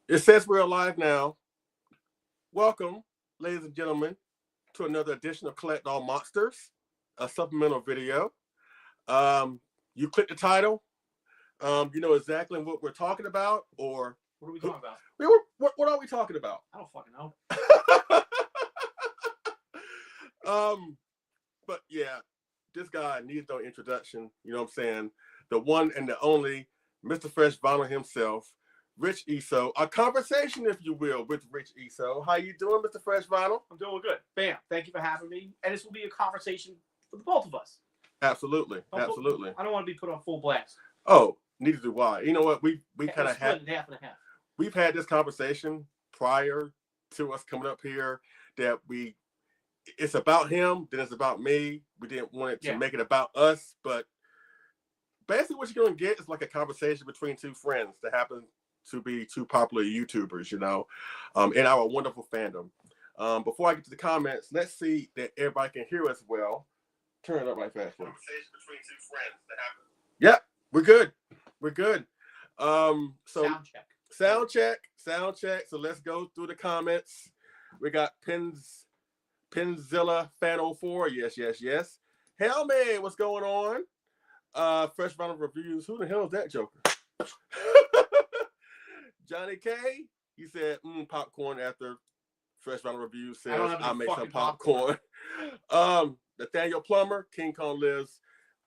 It says we're alive now. Welcome, ladies and gentlemen, to another edition of Collect All Monsters, a supplemental video. Um, you click the title, you know exactly what we're talking about, or What are we talking about? What are we talking about? I don't fucking know. But yeah, this guy needs no introduction. You know what I'm saying? The one and the only Mr. Fresh Vinyl himself, Rich Eso. A conversation, if you will, with Rich Eso. How you doing, Mr. Fresh Vinyl? I'm doing good. Bam. Thank you for having me. And this will be a conversation for the both of us. Absolutely. Absolutely. I don't want to be put on full blast. Oh, neither do I. You know what? We kind of had half and half. We've had this conversation prior to us coming up here that it's about him, then it's about me. We didn't want it to make it about us, but basically what you're going to get is like a conversation between two friends that happen to be two popular YouTubers, you know, in our wonderful fandom. Before I get to the comments, let's see that everybody can hear us well. Turn it up right fast. Conversation between two friends that happen. Yep, we're good. We're good. So sound check. So let's go through the comments. We got Penzilla Fan 04. Yes. Hell man, what's going on? Fresh Vinyl Reviews. Who the hell is that joker? Johnny K. He said, popcorn after Fresh Vinyl Reviews says I'll make some popcorn. Nathaniel Plummer, King Kong Lives,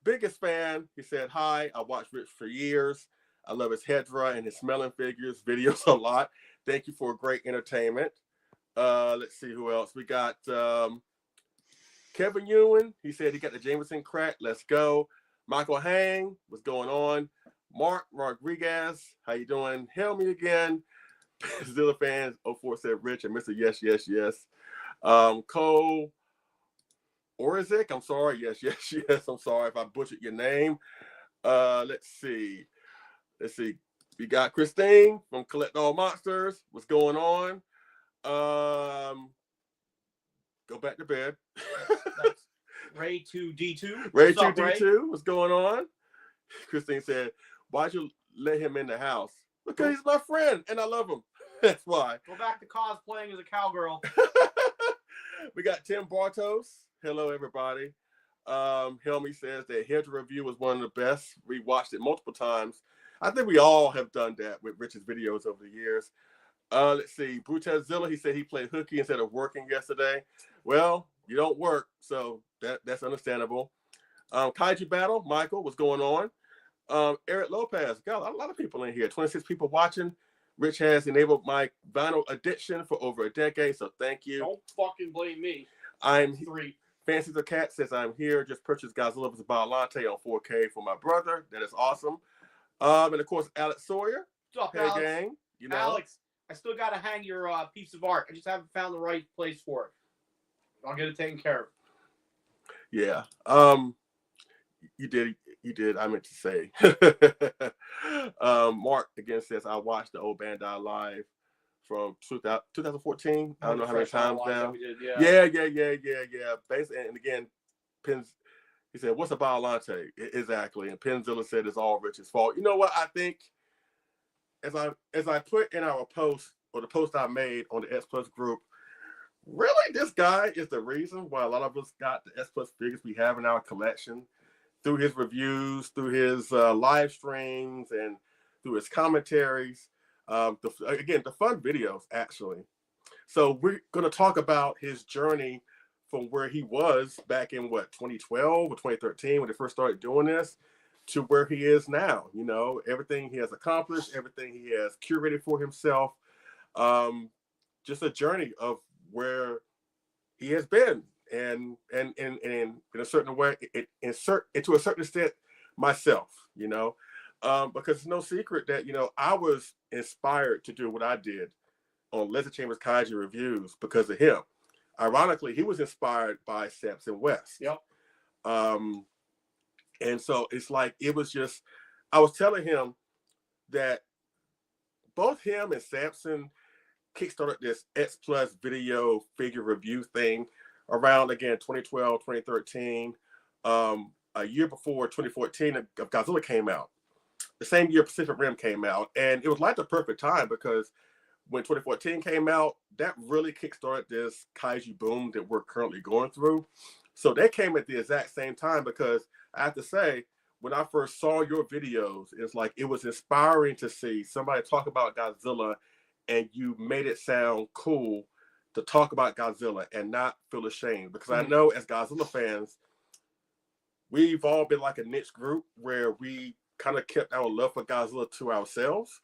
biggest fan. He said, hi, I watched Rich for years. I love his Hedra and his smelling figures videos a lot. Thank you for great entertainment. Let's see who else. We got Kevin Ewan. He said he got the Jameson crack. Let's go. Michael Hang, what's going on? Mark Rodriguez, how you doing? Hail me again. Zilla fans 04 said Rich and Mr. Yes. Cole Orizik, I'm sorry. Yes. I'm sorry if I butchered your name. Let's see. We got Christine from Collect All Monsters. What's going on? Go back to bed. Ray 2D2. Ray 2D2. What's going on? Christine said, why'd you let him in the house? Because he's my friend and I love him. That's why. Go back to cosplaying as a cowgirl. We got Tim Bartos. Hello, everybody. Helmy says that Hedge Review was one of the best. We watched it multiple times. I think we all have done that with Rich's videos over the years. Let's see. Brutezilla, he said he played hooky instead of working yesterday. Well, you don't work, so that's understandable. Kaiju Battle, Michael, what's going on? Eric Lopez, got a lot of people in here. 26 people watching. Rich has enabled my vinyl addiction for over a decade, so thank you. Don't fucking blame me. I'm 3. Fancy the Cat says I'm here. Just purchased Godzilla vs. Biollante on 4K for my brother. That is awesome. And of course, Alex Sawyer. What's up, hey, Alex? gang. You know, Alex, I still got to hang your piece of art. I just haven't found the right place for it. I'll get it taken care of. Yeah. You did. I meant to say. Mark again says I watched the old Bandai live from 2014. I don't know how many times now. Yeah. Basically, and again, he said, "What's a Biollante?" Exactly, and Penzilla said it's all Rich's fault. You know what? I think as I put in our post or the post I made on the S Plus group, really, this guy is the reason why a lot of us got the S Plus figures we have in our collection. Through his reviews, through his live streams, and through his commentaries. The fun videos, actually. So we're going to talk about his journey from where he was back in, 2012 or 2013 when he first started doing this to where he is now. You know, everything he has accomplished, everything he has curated for himself. Just a journey of where he has been. And in a certain way, to a certain extent, myself, you know, because it's no secret that, you know, I was inspired to do what I did on Leslie Chambers Kaiju Reviews because of him. Ironically, he was inspired by Samson West. Yep. And so it's like, it was just, I was telling him that both him and Samson kickstarted this X Plus video figure review thing around, again, 2012, 2013, a year before 2014, Godzilla came out. The same year Pacific Rim came out. And it was like the perfect time because when 2014 came out, that really kickstarted this kaiju boom that we're currently going through. So they came at the exact same time, because I have to say, when I first saw your videos, it's like it was inspiring to see somebody talk about Godzilla, and you made it sound cool to talk about Godzilla and not feel ashamed. Because I know as Godzilla fans, we've all been like a niche group where we kind of kept our love for Godzilla to ourselves.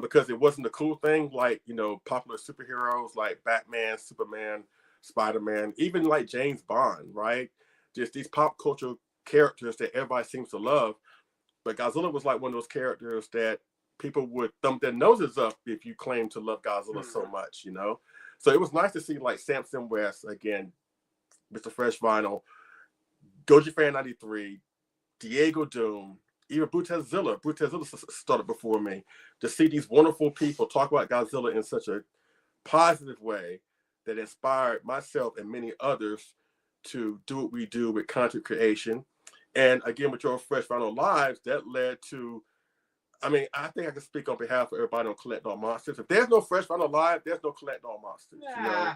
Because it wasn't a cool thing like, you know, popular superheroes like Batman, Superman, Spider-Man, even like James Bond, right? Just these pop culture characters that everybody seems to love. But Godzilla was like one of those characters that people would thump their noses up if you claim to love Godzilla so much, you know? So it was nice to see like Samson West, again, Mr. Fresh Vinyl, Goji Fan 93, Diego Doom, even Brutezilla started before me. To see these wonderful people talk about Godzilla in such a positive way that inspired myself and many others to do what we do with content creation. And again, with your Fresh Vinyl Lives, that led to, I mean, I think I can speak on behalf of everybody on Collect All Monsters. If there's no Fresh Vinyl Live, there's no Collect All Monsters. You know?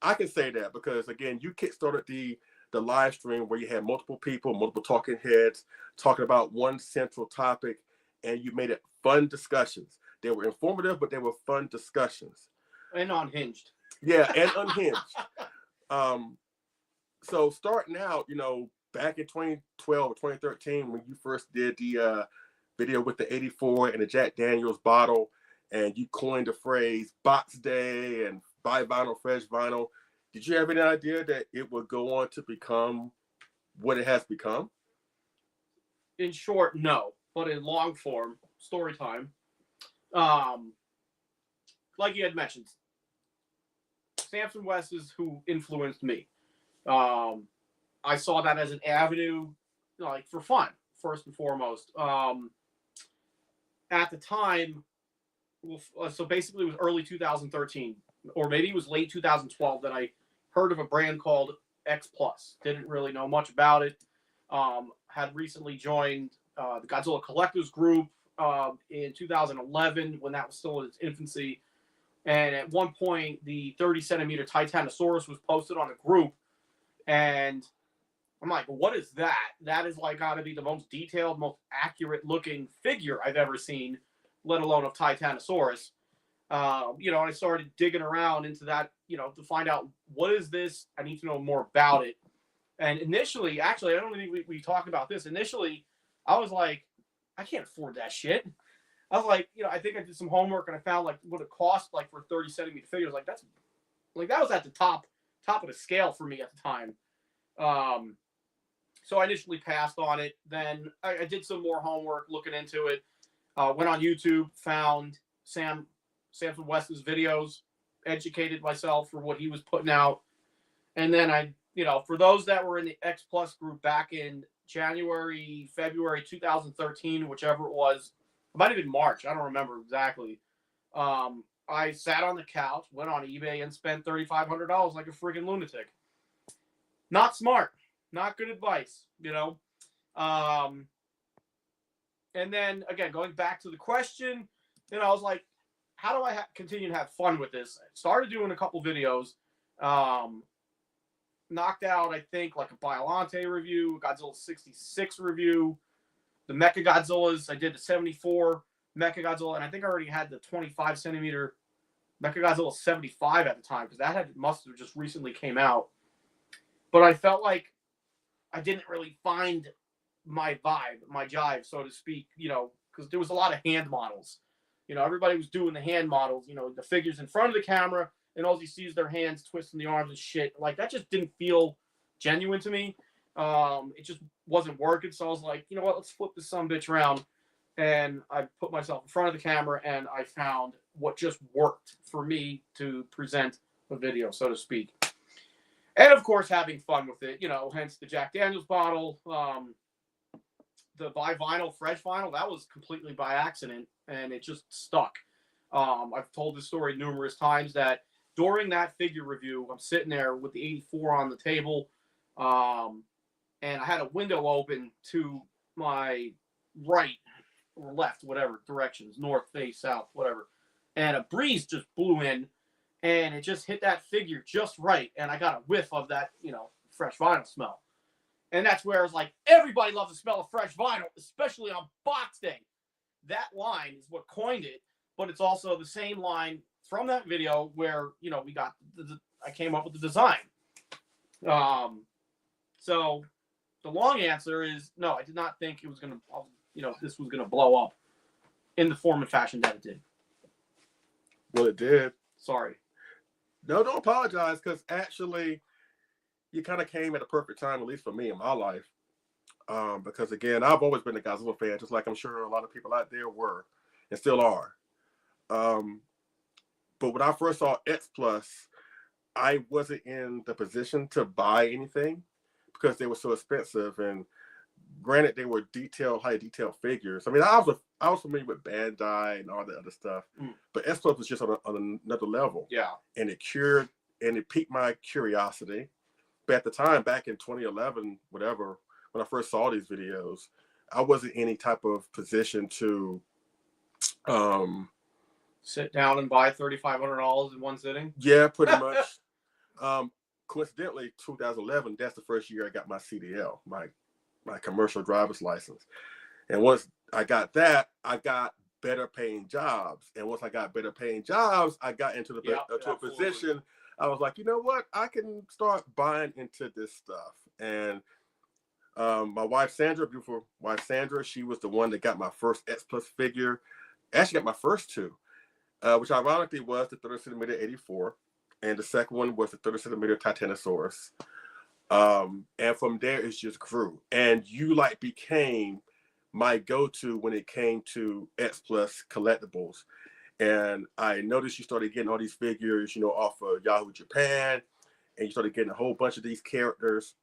I can say that because, again, you kickstarted the live stream where you had multiple people, multiple talking heads, talking about one central topic, and you made it fun discussions. They were informative, but they were fun discussions. And unhinged. Yeah, and unhinged. So starting out, you know, back in 2012 or 2013, when you first did the video with the 84 and the Jack Daniels bottle, and you coined the phrase Box Day and Buy Vinyl, Fresh Vinyl, did you have any idea that it would go on to become what it has become? In short, no. But in long form, story time, like you had mentioned, Samson West is who influenced me. I saw that as an avenue, like, for fun, first and foremost. At the time, so basically it was early 2013, or maybe it was late 2012 that I heard of a brand called X Plus. Didn't really know much about it. Had recently joined the Godzilla Collectors Group in 2011 when that was still in its infancy. And at one point, the 30-centimeter Titanosaurus was posted on a group. And I'm like, well, what is that? That is like got to be the most detailed, most accurate looking figure I've ever seen, let alone of Titanosaurus. You know, and I started digging around into that, you know, to find out what is this? I need to know more about it. And initially, actually, I don't think we talked about this. Initially, I was like, I can't afford that shit. I was like, you know, I think I did some homework and I found like what it cost like for 30-centimeter figures. Like that's like that was at the top of the scale for me at the time. So I initially passed on it. Then I did some more homework looking into it. Went on YouTube, found Samson West's videos, educated myself for what he was putting out. And then I, you know, for those that were in the X Plus group back in January, February 2013, whichever it was, it might have been March. I don't remember exactly. I sat on the couch, went on eBay, and spent $3,500 like a freaking lunatic. Not smart. Not good advice, you know. And then, again, going back to the question, you know, I was like, how do I continue to have fun with this? I started doing a couple videos. Knocked out, I think, like a Biollante review, Godzilla 66 review, the Mecha Godzillas. I did the 74 Mecha Godzilla, and I think I already had the 25-centimeter Mecha Godzilla 75 at the time, because that must have just recently came out. But I felt like I didn't really find my vibe, my jive, so to speak, you know, because there was a lot of hand models. You know, everybody was doing the hand models, you know, the figures in front of the camera, and all you see is their hands twisting the arms and shit. Like, that just didn't feel genuine to me. It just wasn't working. So I was like, you know what, let's flip this sumbitch around. And I put myself in front of the camera, and I found what just worked for me to present a video, so to speak. And, of course, having fun with it, you know, hence the Jack Daniels bottle. The Buy Vinyl, Fresh Vinyl, that was completely by accident, and it just stuck. I've told this story numerous times that during that figure review, I'm sitting there with the 84 on the table, and I had a window open to my right or left, whatever directions, north, face, south, whatever. and a breeze just blew in, and it just hit that figure just right, and I got a whiff of that, fresh vinyl smell. And that's where it's like, everybody loves the smell of fresh vinyl, especially on box day. That line is what coined it, but it's also the same line from that video where, we got I came up with the design. So the long answer is no, I did not think it was going to, this was going to blow up in the form and fashion that it did. Well, it did. Sorry. No, don't apologize, because actually you kind of came at a perfect time, at least for me in my life. Because again, I've always been a Godzilla fan, just like I'm sure a lot of people out there were and still are. But when I first saw X Plus, I wasn't in the position to buy anything because they were so expensive. And granted, they were highly detailed figures. I mean, I was familiar with Bandai and all the other stuff, but X Plus was just on another level. Yeah. And it piqued my curiosity. But at the time, back in 2011, whatever, when I first saw these videos, I wasn't in any type of position to sit down and buy $3,500 in one sitting. Yeah, pretty much. Coincidentally, 2011, that's the first year I got my CDL, my commercial driver's license. And once I got that, I got better paying jobs. And once I got better paying jobs, I got into a position. I was like, you know what? I can start buying into this stuff. And my wife, Sandra, beautiful wife, Sandra, she was the one that got my first X Plus figure. Actually got my first two, which ironically was the 30 centimeter 84. And the second one was the 30 centimeter Titanosaurus. And from there, it just grew. And you became my go-to when it came to X Plus collectibles. And I noticed you started getting all these figures, off of Yahoo Japan, and you started getting a whole bunch of these characters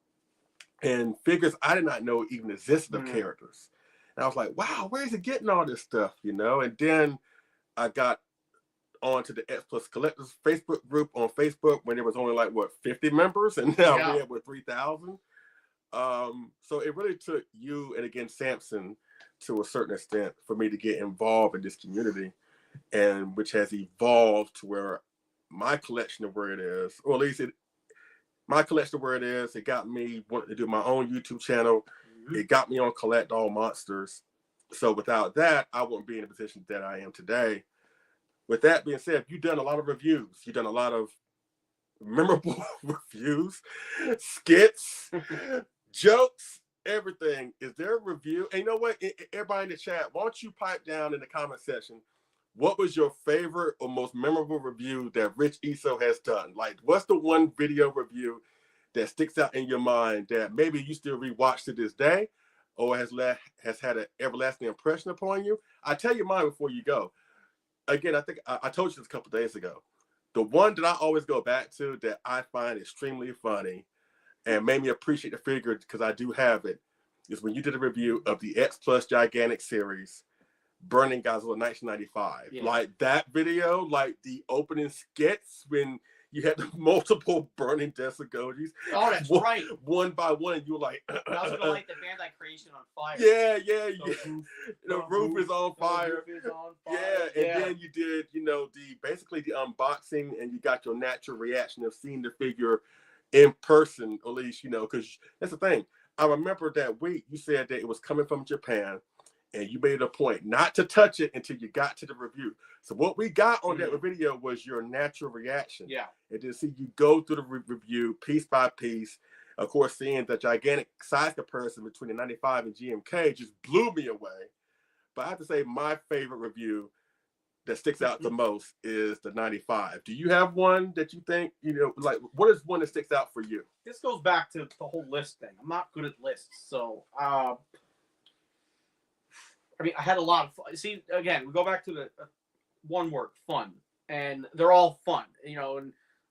and figures I did not know even existed of characters. And I was like, wow, where is it getting all this stuff, And then I got onto the X Plus Collectors Facebook group on Facebook when there was only 50 members, and now we have 3,000. So it really took you and again Samson to a certain extent for me to get involved in this community, and which has evolved to where my collection of where it is, or at least my collection of where it is, it got me wanting to do my own YouTube channel. It got me on Collect All Monsters. So without that, I wouldn't be in the position that I am today. With that being said, you've done a lot of reviews. You've done a lot of memorable reviews, skits, jokes, everything. Is there a review? And you know what? Everybody in the chat, why don't you pipe down in the comment section, what was your favorite or most memorable review that Rich Eso has done? What's the one video review that sticks out in your mind that maybe you still rewatch to this day, or has had an everlasting impression upon you? I tell you mine before you go. Again, I think I told you this a couple days ago. The one that I always go back to that I find extremely funny and made me appreciate the figure because I do have it is when you did a review of the X Plus Gigantic series, Burning Godzilla 1995. Yeah. That video, the opening skits when you had the multiple burning Desagojis. Oh, that's right. One by one, you were like... I was going to light the Bandai creation on fire. Yeah. The roof is on fire. Yeah, and then you did, basically the unboxing, and you got your natural reaction of seeing the figure in person, at least, because that's the thing. I remember that week you said that it was coming from Japan, and you made it a point not to touch it until you got to the review. So what we got on that video was your natural reaction. Yeah. And to see you go through the review piece by piece, of course, seeing the gigantic size comparison between the 95 and GMK just blew me away. But I have to say my favorite review that sticks out the most is the 95. Do you have one that you think, what is one that sticks out for you? This goes back to the whole list thing. I'm not good at lists. So, I had a lot of fun. See, again, we go back to the one word, fun. And they're all fun, and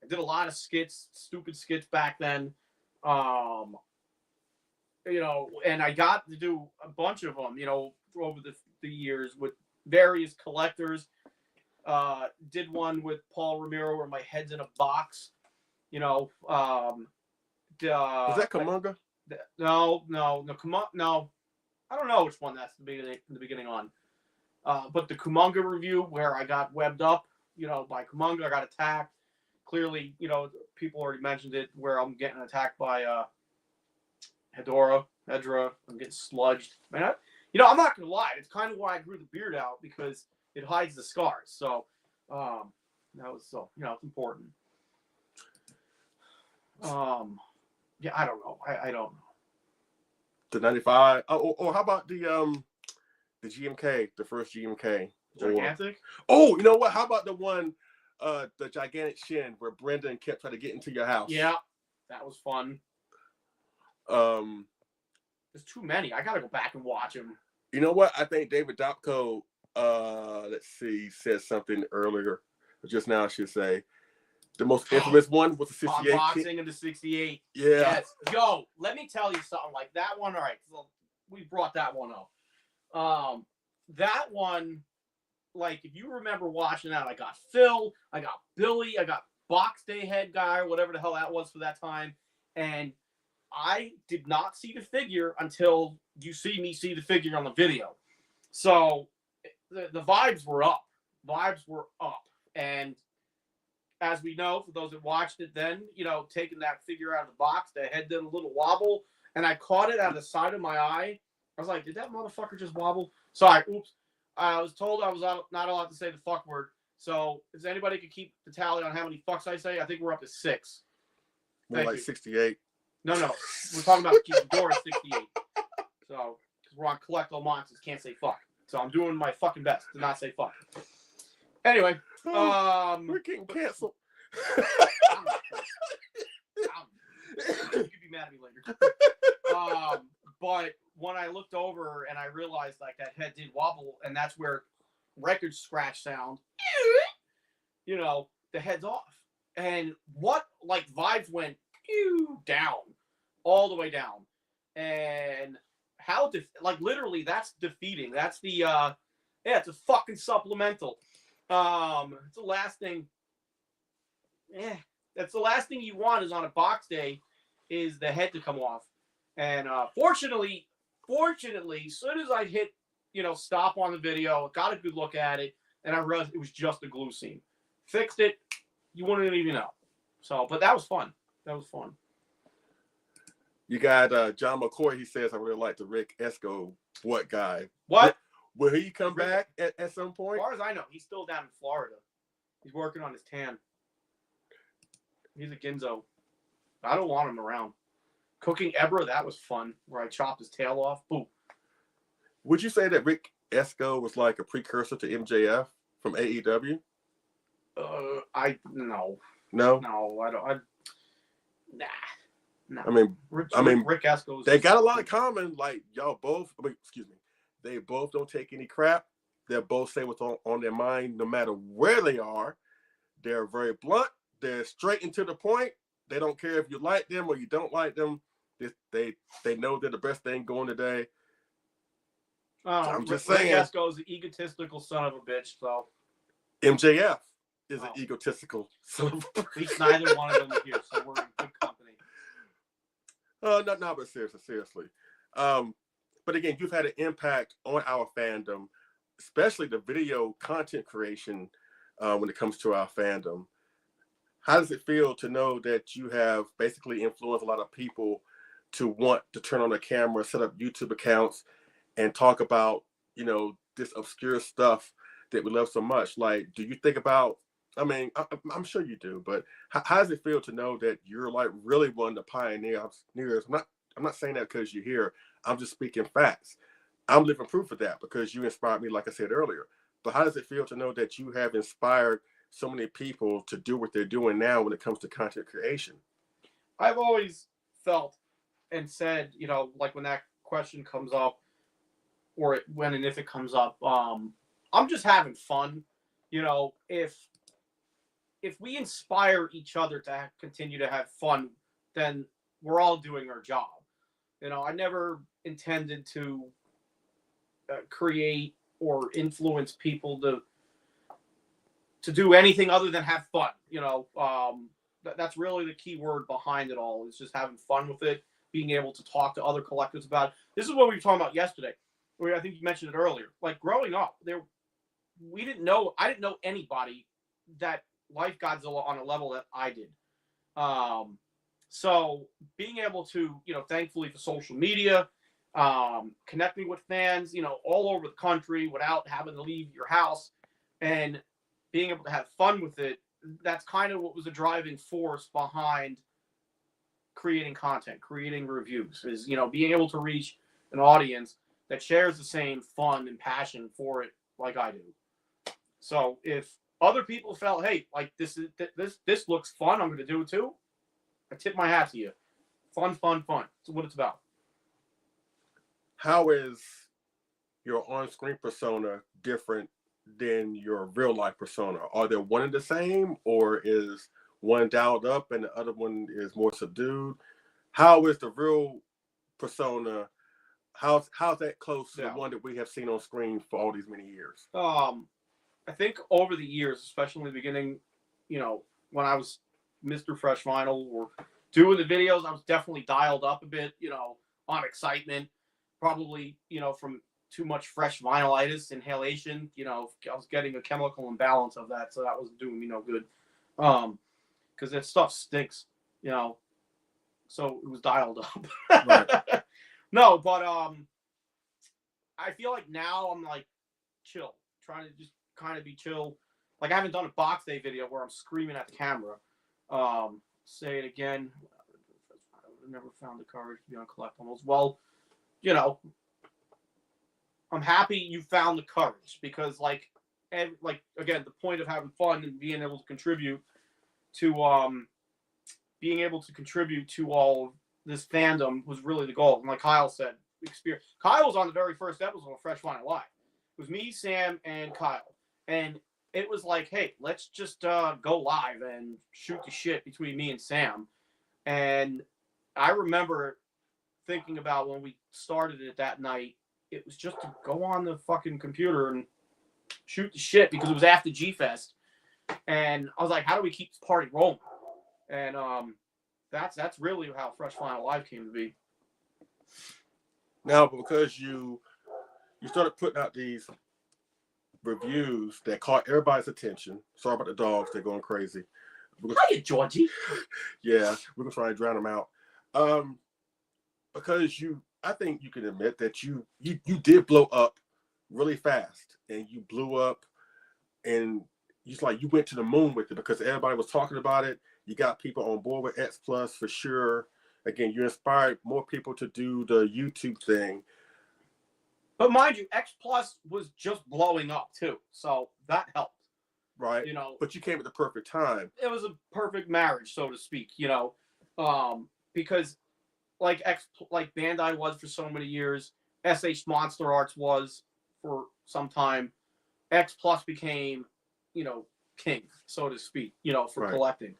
I did a lot of skits, stupid skits back then. And I got to do a bunch of them, over the years with various collectors. Did one with Paul Ramiro where my head's in a box, Is that Kumonga? No. I don't know which one that's the beginning on. But the Kumonga review where I got webbed up you know, by Kumunga. I got attacked. Clearly, you know, people already mentioned it, where I'm getting attacked by Hedra. I'm getting sludged. Man, you know, I'm not gonna lie. It's kind of why I grew the beard out, because it hides the scars. So, that was so, you know, it's important. Yeah, I don't know. I don't know. The 95. Or how about the GMK, the first GMK? Gigantic? You know what? How about the one, the gigantic shin where Brendan kept trying to get into your house? Yeah, that was fun. There's too many. I gotta go back and watch them. You know what? I think David Dopko, let's see, said something earlier, just now I should say. The most infamous one was the 68. Unboxing of the 68. Yeah. Yes. Yo, let me tell you something. Like that one, all right, so we brought that one up. That one, like, if you remember watching that, I got Phil, I got Billy, I got Box Day Head Guy, or whatever the hell that was for that time. And I did not see the figure until you see me see the figure on the video. So the vibes were up. And as we know, for those that watched it then, you know, taking that figure out of the box, the head did a little wobble, and I caught it out of the side of my eye. I was like, did that motherfucker just wobble? Sorry, oops. I was told I was not allowed to say the fuck word. So if anybody could keep the tally on how many fucks I say, I think we're up to 6. More like 68. No. We're talking about Ghidorah 68. So, because we're on Collectible Monsters, can't say fuck. So I'm doing my fucking best to not say fuck. Anyway, we're getting canceled. You could be mad at me later. But when I looked over and I realized like that head did wobble, and that's where record scratch sound, you know, the head's off. And what, like, vibes went down, all the way down. And how, like, literally, that's defeating. That's the, it's a fucking supplemental. It's the last thing. That's the last thing you want is on a box day, is the head to come off. And fortunately, as soon as I hit, you know, stop on the video, got a good look at it, and I realized it was just a glue seam. Fixed it. You wouldn't even know. So, but that was fun. You got John McCoy. He says, I really like the Rick Esco what guy. What? Will he come back at some point? As far as I know, he's still down in Florida. He's working on his tan. He's a Ginzo. I don't want him around. Cooking Ebra, that was fun, where I chopped his tail off. Boom. Would you say that Rick Esco was like a precursor to MJF from AEW? No. No? No, I don't. Nah. No. I mean, Rick Esco. They got a lot in common. Like, y'all both, they both don't take any crap. They both say what's on their mind no matter where they are. They're very blunt. They're straight and to the point. They don't care if you like them or you don't like them. They know they're the best thing going today. I'm just saying. Rick Esco is an egotistical son of a bitch. So MJF is an egotistical son of a bitch. At least neither one of them are here, so we're in good company. No, but seriously. But again, you've had an impact on our fandom, especially the video content creation when it comes to our fandom. How does it feel to know that you have basically influenced a lot of people to want to turn on a camera, set up YouTube accounts, and talk about, you know, this obscure stuff that we love so much? Like, do you think about, I mean, I'm sure you do, but how does it feel to know that you're like really one of the pioneers? I'm not saying that because you're here. I'm just speaking facts. I'm living proof of that because you inspired me, like I said earlier. But how does it feel to know that you have inspired so many people to do what they're doing now when it comes to content creation? I've always felt and said, you know, like when that question comes up, or when and if it comes up, I'm just having fun. You know, if we inspire each other to continue to have fun, then we're all doing our job. You know, I never intended to create or influence people to do anything other than have fun. You know, that's really the key word behind it all, is just having fun with it, being able to talk to other collectors about it. This is what we were talking about yesterday. I think you mentioned it earlier. Like growing up, I didn't know anybody that life Godzilla on a level that I did. So being able to, thankfully for social media, connecting with fans, all over the country without having to leave your house and being able to have fun with it, that's kind of what was the driving force behind creating content, creating reviews, is, being able to reach an audience that shares the same fun and passion for it like I do. So if other people felt, hey, like this looks fun, I'm going to do it too, I tip my hat to you. Fun. That's what it's about. How is your on-screen persona different than your real-life persona? Are they one and the same, or is one dialed up and the other one is more subdued? How is the real persona? How's that close to the one that we have seen on screen for all these many years? I think over the years, especially in the beginning, when I was Mr. Fresh Vinyl or doing the videos, I was definitely dialed up a bit, on excitement, probably, from too much fresh vinylitis inhalation. I was getting a chemical imbalance of that, so that wasn't doing me no good. Because that stuff stinks, so it was dialed up. Right. No, but I feel like now I'm like chill, trying to just kind of be chill. Like I haven't done a box day video where I'm screaming at the camera. Say it again. I never found the courage to be on collectibles. Well, I'm happy you found the courage, because like again, the point of having fun and being able to contribute to all this fandom was really the goal. And like Kyle said, Kyle was on the very first episode of Fresh Vinyl Live. It was me, Sam, and Kyle. And it was like, hey, let's just go live and shoot the shit between me and Sam. And I remember thinking about when we started it that night, it was just to go on the fucking computer and shoot the shit, because it was after G-Fest. And I was like, how do we keep this party rolling? And that's really how Fresh Vinyl Live came to be. Now, because you started putting out these reviews that caught everybody's attention. Sorry about the dogs; they're going crazy. Hiya, Georgie. Yeah, we're gonna try and drown them out. Because I think you can admit that you did blow up really fast, and you blew up, and you went to the moon with it, because everybody was talking about it. You got people on board with X Plus for sure. Again, you inspired more people to do the YouTube thing. But mind you, X Plus was just blowing up too, so that helped. Right. But you came at the perfect time. It was a perfect marriage, so to speak. Because like Bandai was for so many years, SH Monster Arts was for some time. X Plus became, king, so to speak. For collecting.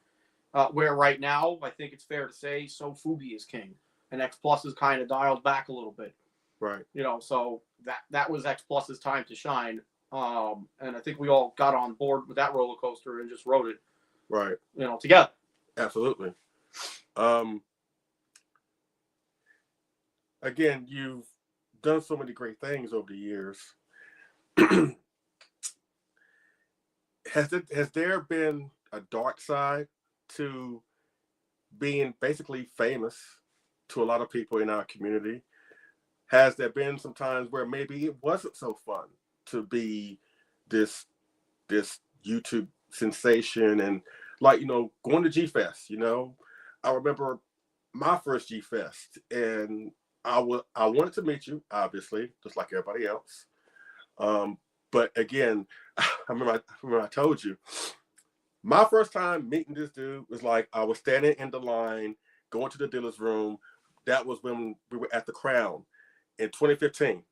Where right now, I think it's fair to say, Sofubi is king, and X Plus is kind of dialed back a little bit. Right. So that was X Plus's time to shine. And I think we all got on board with that roller coaster and just rode it. Right. Together. Absolutely. Again, you've done so many great things over the years. Has there been a dark side to being basically famous to a lot of people in our community? Has there been some times where maybe it wasn't so fun to be this YouTube sensation and going to G-Fest? I remember my first G-Fest, and I wanted to meet you, obviously, just like everybody else. But again, I remember I told you, my first time meeting this dude was like I was standing in the line, going to the dealer's room. That was when we were at the Crown in 2015.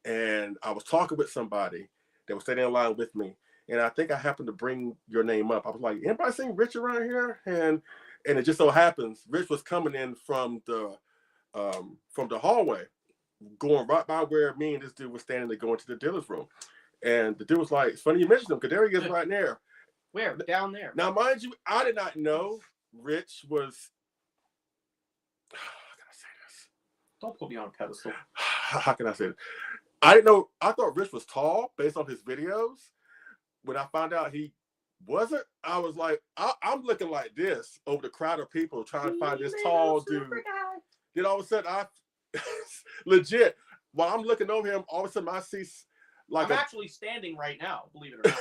And I was talking with somebody that was standing in line with me. And I think I happened to bring your name up. I was like, anybody seen Rich around here? And it just so happens, Rich was coming in from the hallway, going right by where me and this dude was standing to go into the dealer's room. And the dude was like, it's funny you mentioned him, because there he is right there. Where? Down there. Now, mind you, I did not know Rich was... How can I say this? Don't put me on a pedestal. How can I say this? I didn't know. I thought Rich was tall based on his videos. When I found out he Was it? I was like, I'm looking like this over the crowd of people trying to find this tall dude. Then all of a sudden, I legit, while I'm looking over him, all of a sudden I see like I'm actually standing right now, believe it or not.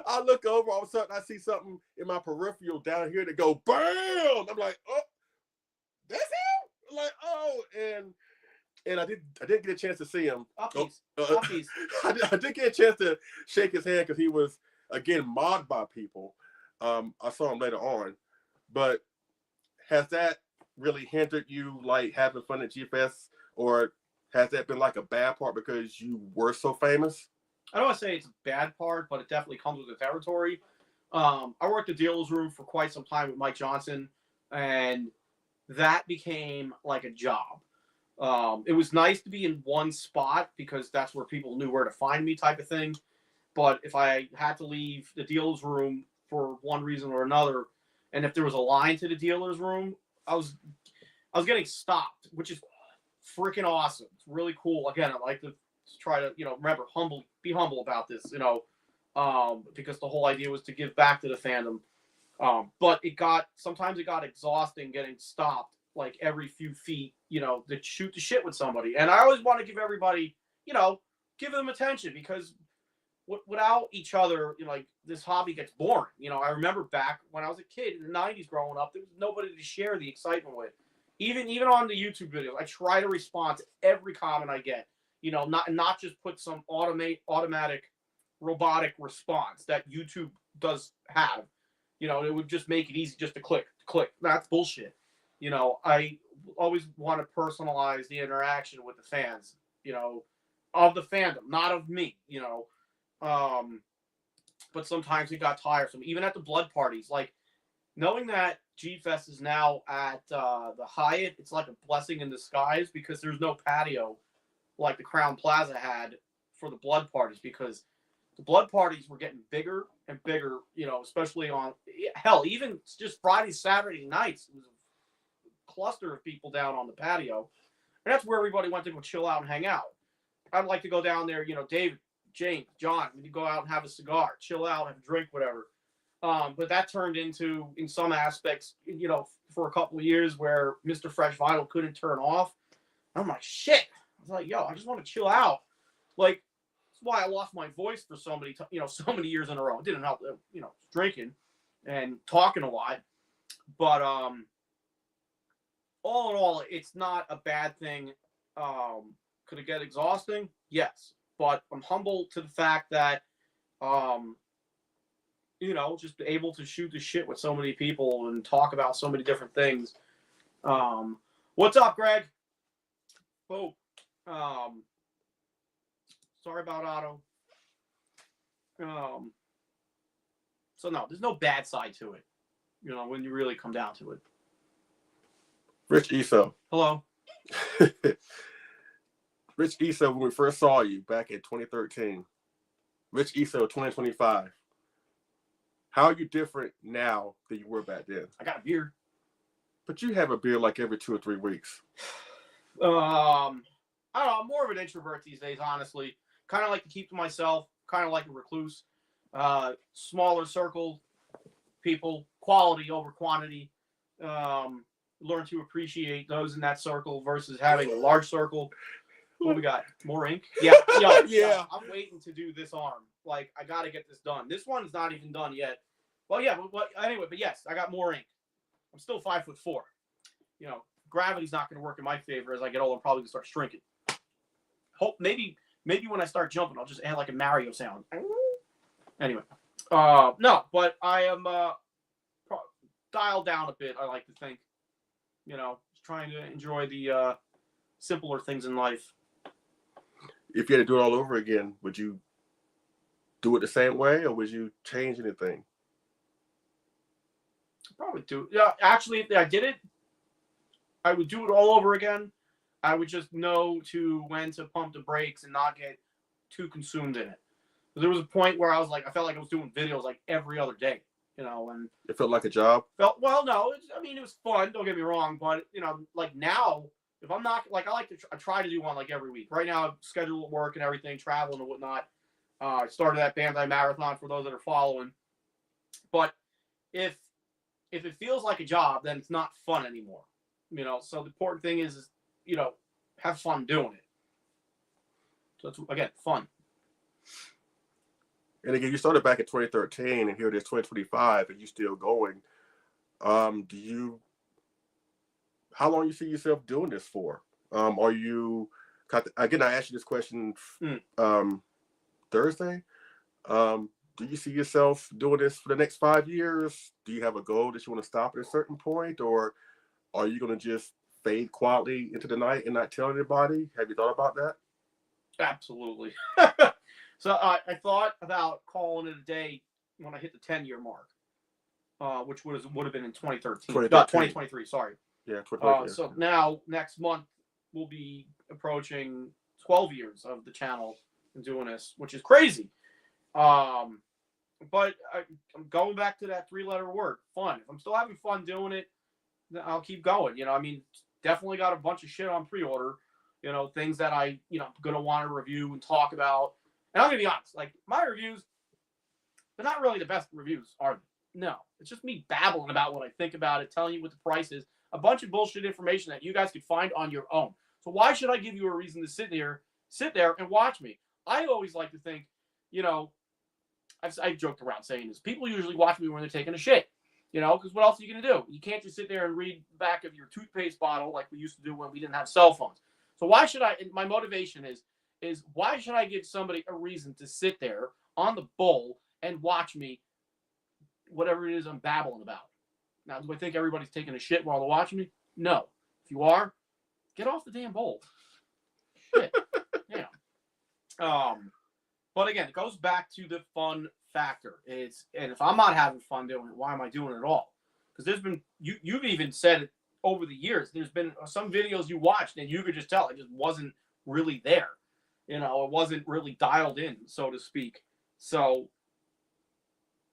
I look over, all of a sudden I see something in my peripheral down here that go BAM! I'm like, oh, that's him? I'm like, oh, and I didn't get a chance to see him. Uppies. I did get a chance to shake his hand because he was again mobbed by people. I saw him later on, but has that really hindered you like having fun at GFest, or has that been like a bad part because you were so famous? I don't want to say it's a bad part, but it definitely comes with the territory. I worked the dealer's room for quite some time with Mike Johnson, and that became like a job. It was nice to be in one spot because that's where people knew where to find me, type of thing. But if I had to leave the dealer's room for one reason or another, and if there was a line to the dealer's room, I was getting stopped, which is freaking awesome. It's really cool. Again, I like to try to, remember, be humble about this, because the whole idea was to give back to the fandom. But sometimes it got exhausting getting stopped like every few feet, to shoot the shit with somebody. And I always want to give everybody, give them attention, because without each other, like, this hobby gets boring. I remember back when I was a kid in the 90s growing up, there was nobody to share the excitement with. Even on the YouTube videos, I try to respond to every comment I get, not just put some automatic robotic response that YouTube does have. It would just make it easy just to click. That's bullshit. I always want to personalize the interaction with the fans, of the fandom, not of me, but sometimes it got tiresome. Even at the blood parties, like, knowing that G-Fest is now at the Hyatt, it's like a blessing in disguise, because there's no patio like the Crown Plaza had for the blood parties, because the blood parties were getting bigger and bigger, especially on, hell, even just Friday, Saturday nights, it was a cluster of people down on the patio. And that's where everybody went to go chill out and hang out. I'd like to go down there, David, James, John, we could go out and have a cigar, chill out, have a drink, whatever. But that turned into, in some aspects, for a couple of years where Mr. Fresh Vinyl couldn't turn off. I'm like, shit. I was like, yo, I just want to chill out. Like, that's why I lost my voice for so many years in a row. It didn't help, drinking and talking a lot. But all in all, it's not a bad thing. Could it get exhausting? Yes. But I'm humble to the fact that, just able to shoot the shit with so many people and talk about so many different things. What's up, Greg? Oh, sorry about Otto. So no, there's no bad side to it, when you really come down to it. Rich Eso. Hello. Rich Eso, when we first saw you back in 2013. Rich Eso 2025. How are you different now than you were back then? I got a beard. But you have a beard like every 2 or 3 weeks. I don't know. I'm more of an introvert these days, honestly. Kind of like to keep to myself. Kind of like a recluse. Smaller circle people. Quality over quantity. Learn to appreciate those in that circle versus having a large circle. What we got? More ink? Yeah. Yeah. I'm waiting to do this arm. Like, I got to get this done. This one's not even done yet. Well, yeah, but anyway, but yes, I got more ink. I'm still 5'4". Gravity's not going to work in my favor as I get older. I'm probably going to start shrinking. Hope maybe when I start jumping, I'll just add like a Mario sound. Anyway, no, but I am dialed down a bit. I like to think, just trying to enjoy the simpler things in life. If you had to do it all over again, would you do it the same way, or would you change anything? Probably do. Yeah, actually, if I did it, I would do it all over again. I would just know when to pump the brakes and not get too consumed in it. But there was a point where I felt like I was doing videos like every other day, and it felt like a job. No, it was fun. Don't get me wrong, but like now, if I'm not like I try to do one like every week. Right now, I'm scheduled at work and everything, traveling and whatnot. I started that Bandai Marathon for those that are following. But if it feels like a job, then it's not fun anymore. So the important thing is have fun doing it. So it's, again, fun. And again, you started back in 2013, and here it is 2025, and you're still going. How long you see yourself doing this for? Are you, again, I asked you this question Thursday. Do you see yourself doing this for the next 5 years? Do you have a goal that you want to stop at a certain point, or are you going to just fade quietly into the night and not tell anybody? Have you thought about that? Absolutely. So I thought about calling it a day when I hit the 10-year mark, which would have been in 2013. 2023, sorry. Yeah, 2023. So now, next month, we'll be approaching 12 years of the channel and doing this, which is crazy. But I'm going back to that 3-letter word, fun. If I'm still having fun doing it, then I'll keep going. Definitely got a bunch of shit on pre-order, things that I'm going to want to review and talk about. And I'm going to be honest, like, my reviews, they're not really the best reviews, are they? No. It's just me babbling about what I think about it, telling you what the price is, a bunch of bullshit information that you guys could find on your own. So why should I give you a reason to sit there and watch me? I always like to think, I've joked around saying this. People usually watch me when they're taking a shit, because what else are you going to do? You can't just sit there and read the back of your toothpaste bottle like we used to do when we didn't have cell phones. So why should I, my motivation is why should I give somebody a reason to sit there on the bowl and watch me, whatever it is I'm babbling about? Now, do I think everybody's taking a shit while they're watching me? No. If you are, get off the damn bowl. Shit. Yeah. But again, it goes back to the fun factor. And if I'm not having fun doing it, why am I doing it at all? Because there's been, you've even said it over the years, there's been some videos you watched and you could just tell it just wasn't really there. It wasn't really dialed in, so to speak. So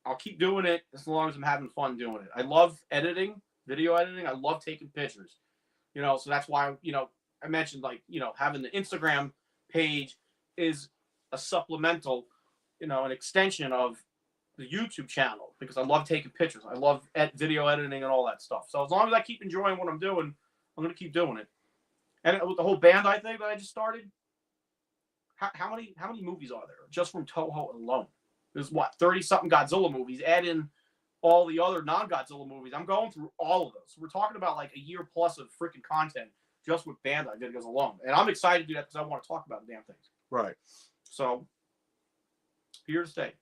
I'll keep doing it as long as I'm having fun doing it. I love editing, video editing. I love taking pictures. So that's why, I mentioned, like, having the Instagram page is a supplemental, an extension of the YouTube channel, because I love taking pictures. I love video editing and all that stuff. So as long as I keep enjoying what I'm doing, I'm going to keep doing it. And with the whole Bandai thing that I just started, how many movies are there just from Toho alone? There's 30-something Godzilla movies. Add in all the other non-Godzilla movies. I'm going through all of those. So we're talking about like a year plus of freaking content just with Bandai videos alone. And I'm excited to do that because I want to talk about the damn things. Right. So here to stay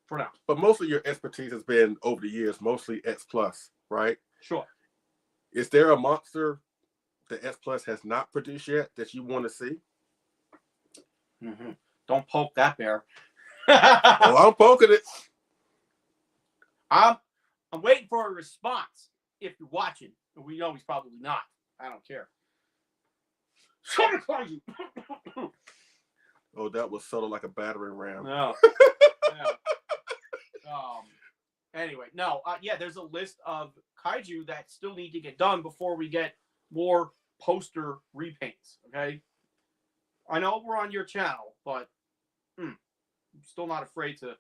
for now. But most of your expertise has been over the years, mostly X Plus, right? Sure. Is there a monster that X Plus has not produced yet that you want to see? Mm-hmm. Don't poke that bear. Well, I'm poking it. I'm waiting for a response. If you're watching, we know he's probably not. I don't care. Oh, that was sort of like a battering ram. No. Anyway, no. Yeah, there's a list of kaiju that still need to get done before we get more poster repaints. Okay. I know we're on your channel, but I'm still not afraid to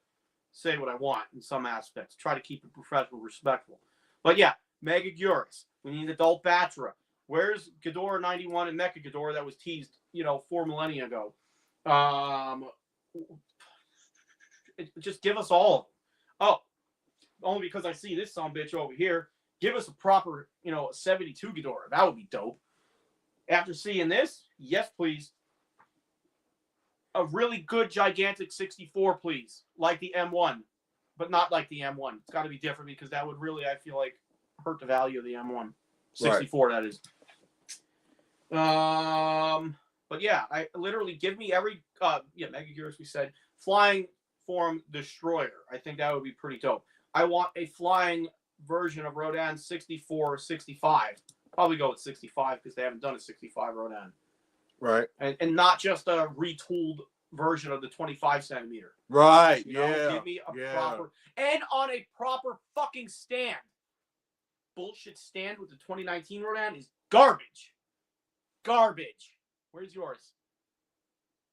say what I want in some aspects. Try to keep it professional, respectful. But yeah, Mega Gurus. We need Adult Batra. Where's Ghidorah 91 and Mecha Ghidorah that was teased, 4 millennia ago? Just give us all of them. Oh, only because I see this sumbitch over here. Give us a proper, 72 Ghidorah. That would be dope. After seeing this, yes, please. A really good, gigantic 64, please. Like the M1. But not like the M1. It's got to be different because that would really, I feel like, hurt the value of the M1. 64, right. That is. But yeah, I literally give me every, Mega Gears, we said. Flying form destroyer. I think that would be pretty dope. I want a flying version of Rodan 64 or 65. Probably go with 65 because they haven't done a 65 Rodan. Right. And not just a retooled version of the 25 centimeter. Right. Give me a proper, and on a proper fucking stand. Bullshit stand with the 2019 Rodan is garbage. Garbage. Where's yours?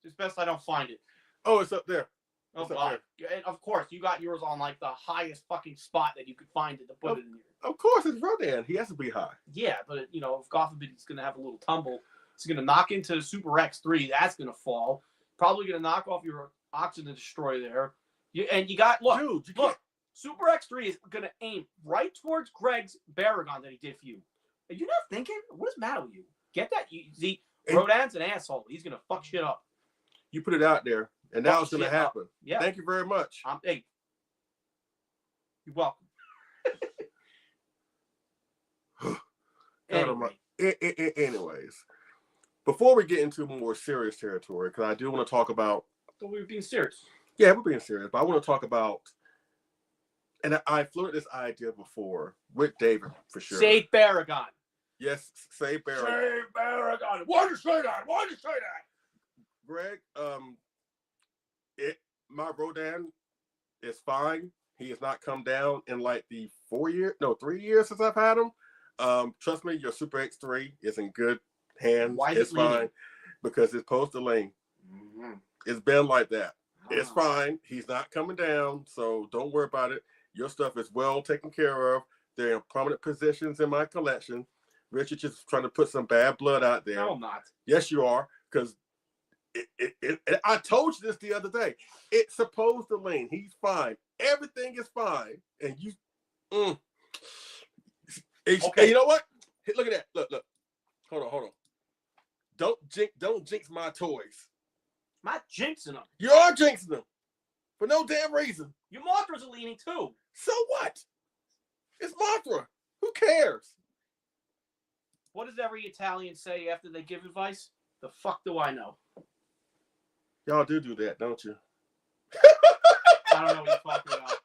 It's best I don't find it. Oh, it's up there. Oh, God. Of course, you got yours on like the highest fucking spot that you could find it to put it in here. Of course, it's Rodan. He has to be high. Yeah, but you know, if God forbid he's gonna have a little tumble, it's gonna knock into Super X3. That's gonna fall. Probably gonna knock off your oxygen destroyer there. And you got look. Super X3 is gonna aim right towards Greg's Baragon that he did for you. Are you not thinking? What is the matter with you? Get that? See, Rodan's an asshole. He's gonna fuck shit up. You put it out there, and now it's gonna happen. Yeah. Thank you very much. Hey, you're welcome. Anyways, before we get into more serious territory, because I do want to talk about. So we were being serious. Yeah, we're being serious, but I want to talk about. And I floated this idea before with David for sure. Save Baragon. Yes, save Baragon. Save Baragon. Why'd you say that? Why'd you say that? Greg, my Rodan is fine. He has not come down in like the 3 years since I've had him. Trust me, your Super X3 is in good hands. Why is it's it leaning? fine because it's supposed to lean. Mm-hmm. It's been like that. It's fine. He's not coming down, so don't worry about it. Your stuff is well taken care of. They're in prominent positions in my collection. Richard just trying to put some bad blood out there. No, I'm not. Yes, you are, because I told you this the other day. It's supposed to lean. He's fine. Everything is fine. And you, okay. You know what? Look at that. Look. Hold on. Don't jinx my toys. I'm not jinxing them. You are jinxing them for no damn reason. Your Mothras are leaning too. So what? It's Mothra. Who cares? What does every Italian say after they give advice? The fuck do I know? Y'all do that, don't you? I don't know what you're talking about.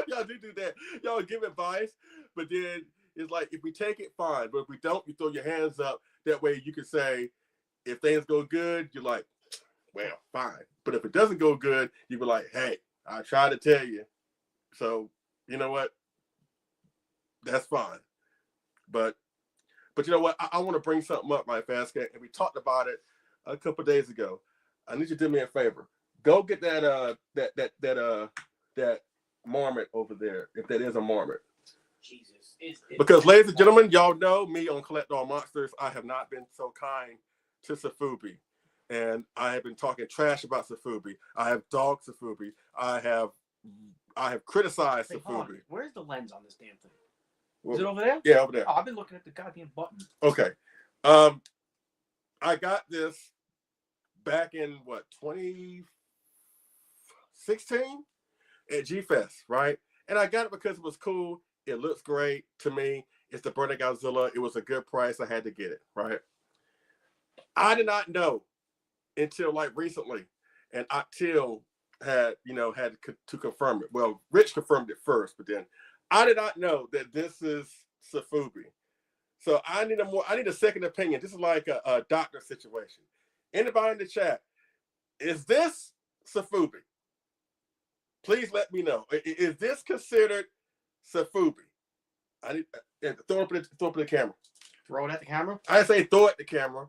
Y'all do that. Y'all give advice, but then it's like, if we take it, fine. But if we don't, you throw your hands up. That way you can say, if things go good, you're like, well, fine. But if it doesn't go good, you be like, hey, I tried to tell you. So, you know what? That's fine. But you know what? I want to bring something up right fast, and we talked about it a couple of days ago. I need you to do me a favor. Go get that marmot over there, if that is a marmot. Jesus. Because, ladies and gentlemen, y'all know me on Collect All Monsters. I have not been so kind to Safubi. And I have been talking trash about Safubi. I have dogged Safubi. I have criticized Safubi. Where's the lens on this damn thing? Is it over there? Yeah, over there. Oh, I've been looking at the goddamn button. Okay. I got this back in, 2016 at G-Fest, right? And I got it because it was cool. It looks great to me. It's the Burning Godzilla. It was a good price. I had to get it, right? I did not know until like recently, and Octil had to confirm it. Well, Rich confirmed it first, but then I did not know that this is Safubi. So I need a second opinion. This is like a doctor situation. Anybody in the chat, is this Safubi? Please let me know. Is this considered Safubi? I need throw it up at the camera. Throw it at the camera? I say throw it at the camera.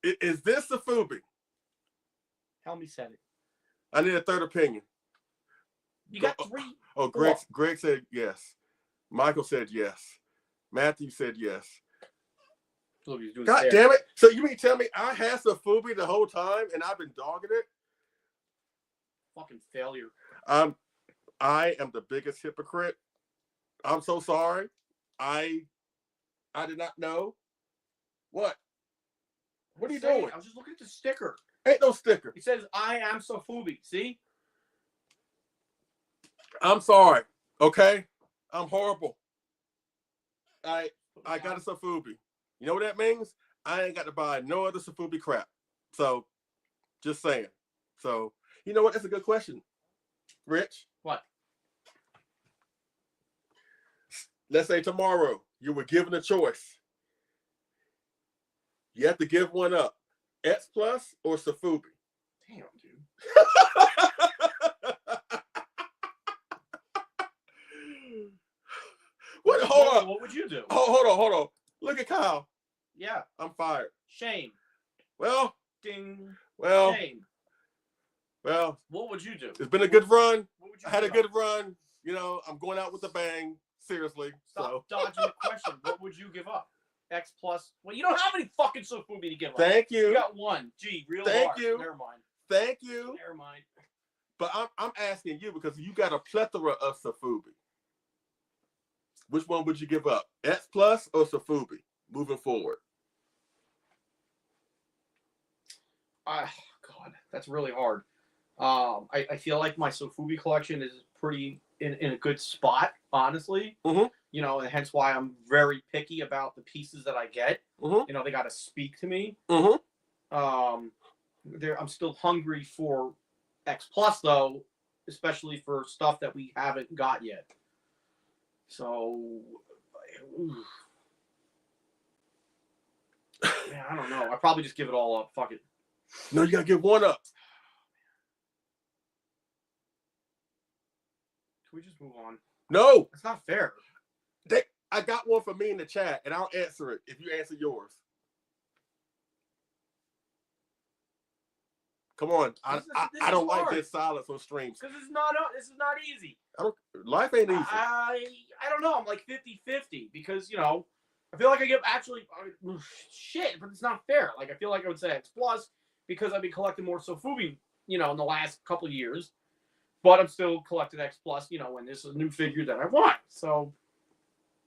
Is this Safubi? Help me said it. I need a third opinion. You got three. Oh, Greg said yes. Michael said yes. Matthew said yes. God damn it. So you mean tell me I had Safubi the whole time and I've been dogging it? Fucking failure. I am the biggest hypocrite. I'm so sorry. I did not know. What? What are you doing? I was just looking at the sticker. Ain't no sticker. It says, I am Safubi. See? I'm sorry. Okay? I'm horrible. I got a Safubi. You know what that means? I ain't got to buy no other Safubi crap. So, just saying. So, you know what? That's a good question. Rich? What? Let's say tomorrow you were given a choice. You have to give one up. X Plus or Safubi? Damn, dude. Hold on. What would you do? Hold on. Look at Kyle. Yeah. I'm fired. Shame. Well. Ding. Well. Shame. Well, what would you do? It's been a good run. I had a good run. You know, I'm going out with a bang. Seriously. Stop dodging the question. What would you give up? X plus. Well, you don't have any fucking Sofubi to give up. Thank you. You got one. Gee, real hard. Thank you. Never mind. Thank you. Never mind. But I'm asking you because you got a plethora of Sofubi. Which one would you give up? X plus or Sofubi moving forward? God, that's really hard. I feel like my Sofubi collection is pretty in a good spot, honestly. Mm-hmm. You know, and hence why I'm very picky about the pieces that I get. Mm-hmm. You know, they got to speak to me. Mm-hmm. I'm still hungry for X plus though, especially for stuff that we haven't got yet. So, man, I don't know. I'd probably just give it all up. Fuck it. No, you gotta give one up. Can we just move on? No, it's not fair. I got one for me in the chat, and I'll answer it if you answer yours. Come on, I don't like this silence on streams because this is not easy. Life ain't easy. I don't know. I'm like 50-50 because you know I feel like I give shit, but it's not fair. Like I feel like I would say X plus because I've been collecting more Sofubi, you know, in the last couple of years, but I'm still collecting X plus, you know, when this is a new figure that I want. So,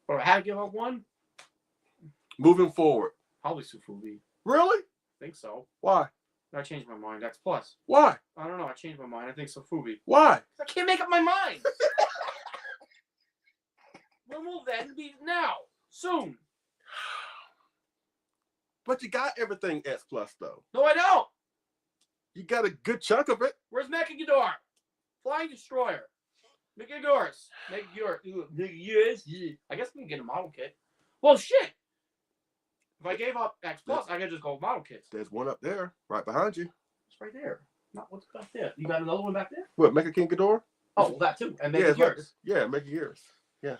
but I had to give up one. Moving forward, probably Sofubi. Really? I think so. Why? I changed my mind. X plus. Why? I don't know. I changed my mind. I think Sofubi. Why? I can't make up my mind. When will then be? Now. Soon. But you got everything X plus though. No, I don't. You got a good chunk of it. Where's Mechagodor? Flying Destroyer. Mechagodorus. I guess we can get a model kit. Well, shit. If I gave up X plus, I could just go with model kits. There's one up there, right behind you. It's right there. Not what's back there. You got another one back there? What, Mecha King Ghidorah? Oh, well, that too. And Mechagodorus. Yeah, Mechagodorus. Yeah.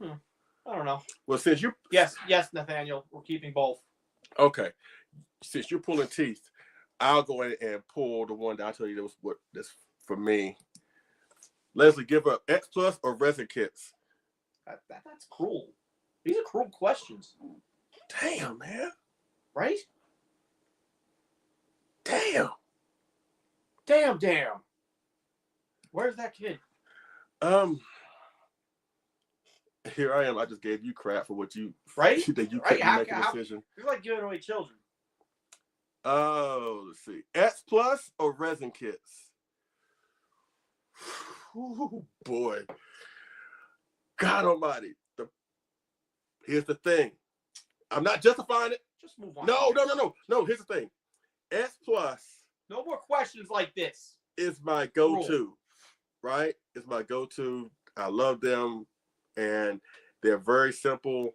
I don't know. Well, since you yes, Nathaniel, we're keeping both. Okay. Since you're pulling teeth, I'll go in and pull the one that I told you that was what that's for me. Leslie, give up X plus or resin kits? That's cruel. These are cruel questions. Damn, man. Right? Damn. Where's that kid? Here I am. I just gave you crap for what you right. That you couldn't make a decision. You're like giving away children. Oh, let's see. X plus or resin kits? Oh boy. God Almighty. Here's the thing. I'm not justifying it. Just move on. No. Here's the thing. S plus. No more questions like this. Is my go-to, right? It's my go-to. I love them, and they're very simple